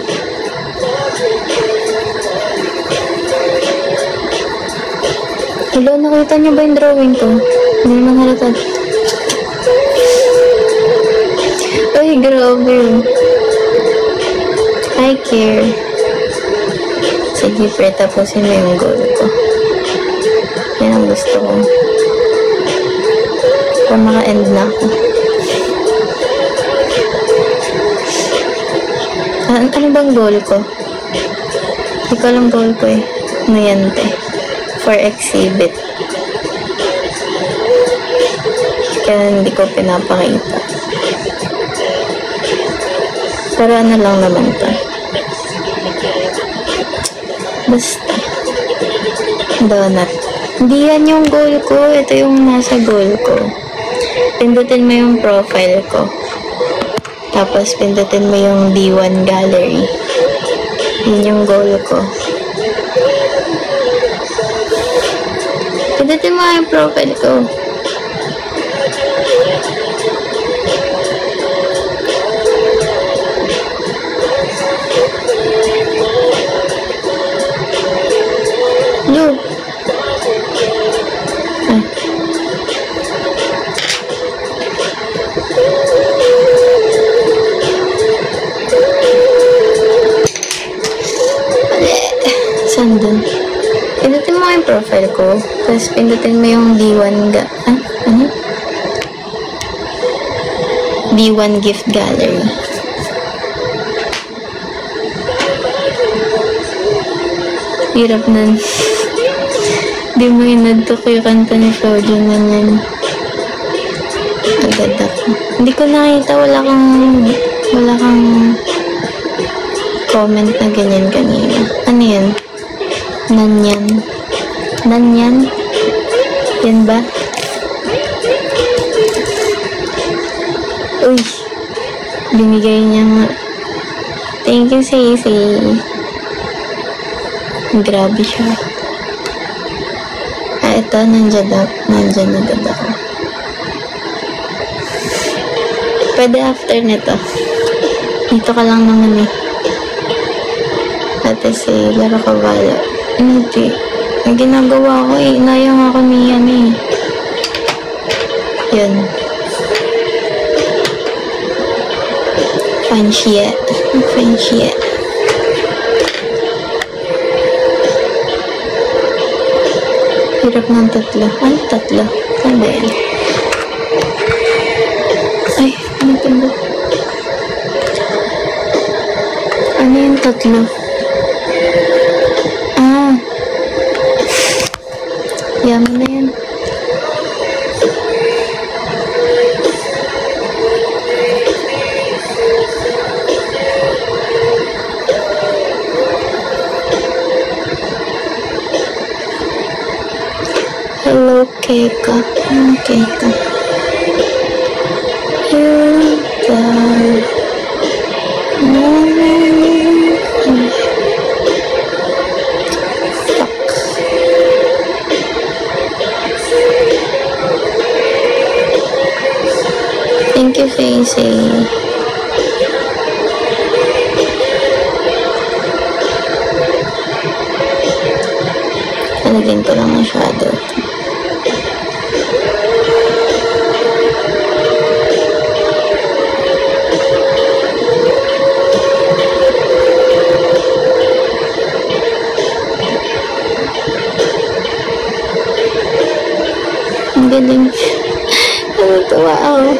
Speaker 9: Hello, nakita niyo ba yung drawing ko? Hindi naman halata. Uy, grabe. I care. Sige, pre, tapusin mo yung goal ko. Yan ang gusto ko. Para maka-end na ako. Ano bang goal ko? Hindi ko alam goal ko eh. Nuyante. For exhibit. Kaya hindi ko pinapakita. Pero ano lang naman to. Basta. Donut. Hindi yan yung goal ko. Ito yung nasa goal ko. Pindutin mo yung profile ko. Tapos pindutin mo yung D1 gallery. Yun yung goal ko. Pindutin mo yung profile ko. Look. Saan dun? Pindutin mo yung profile ko. Tapos pindutin mo yung D1 ano? D1 gift gallery. Hirap nun. Di mo hinagtok yung kanta ni Shoujo na nun. Agad ako. Hindi ko nakita, wala kang comment na ganyan kanina. Ano yan? Nanyan. Nanyan? Yan ba? Uy! Binigay niya nga. Thank you, Sisi. Grabe siya. Ito, nandyan na agad ako. Pwede after nito. Dito ka lang naman eh. Ate si Lara Cavallo. Hindi. Ang ginagawa ko eh. Inayang ako niyan eh. Yun. Fine shit. Fine shit. Hirap ng tatlo. Ano tatlo? Ano ba yan? Ay, ano ba? Ano yung tatlo? Ah. Yummy na yan. Hello, Keika. Keika. You die. Fuck. Thank you, Facey. Talagyan ko lang masyado. Ang galing. Natutuwa ako.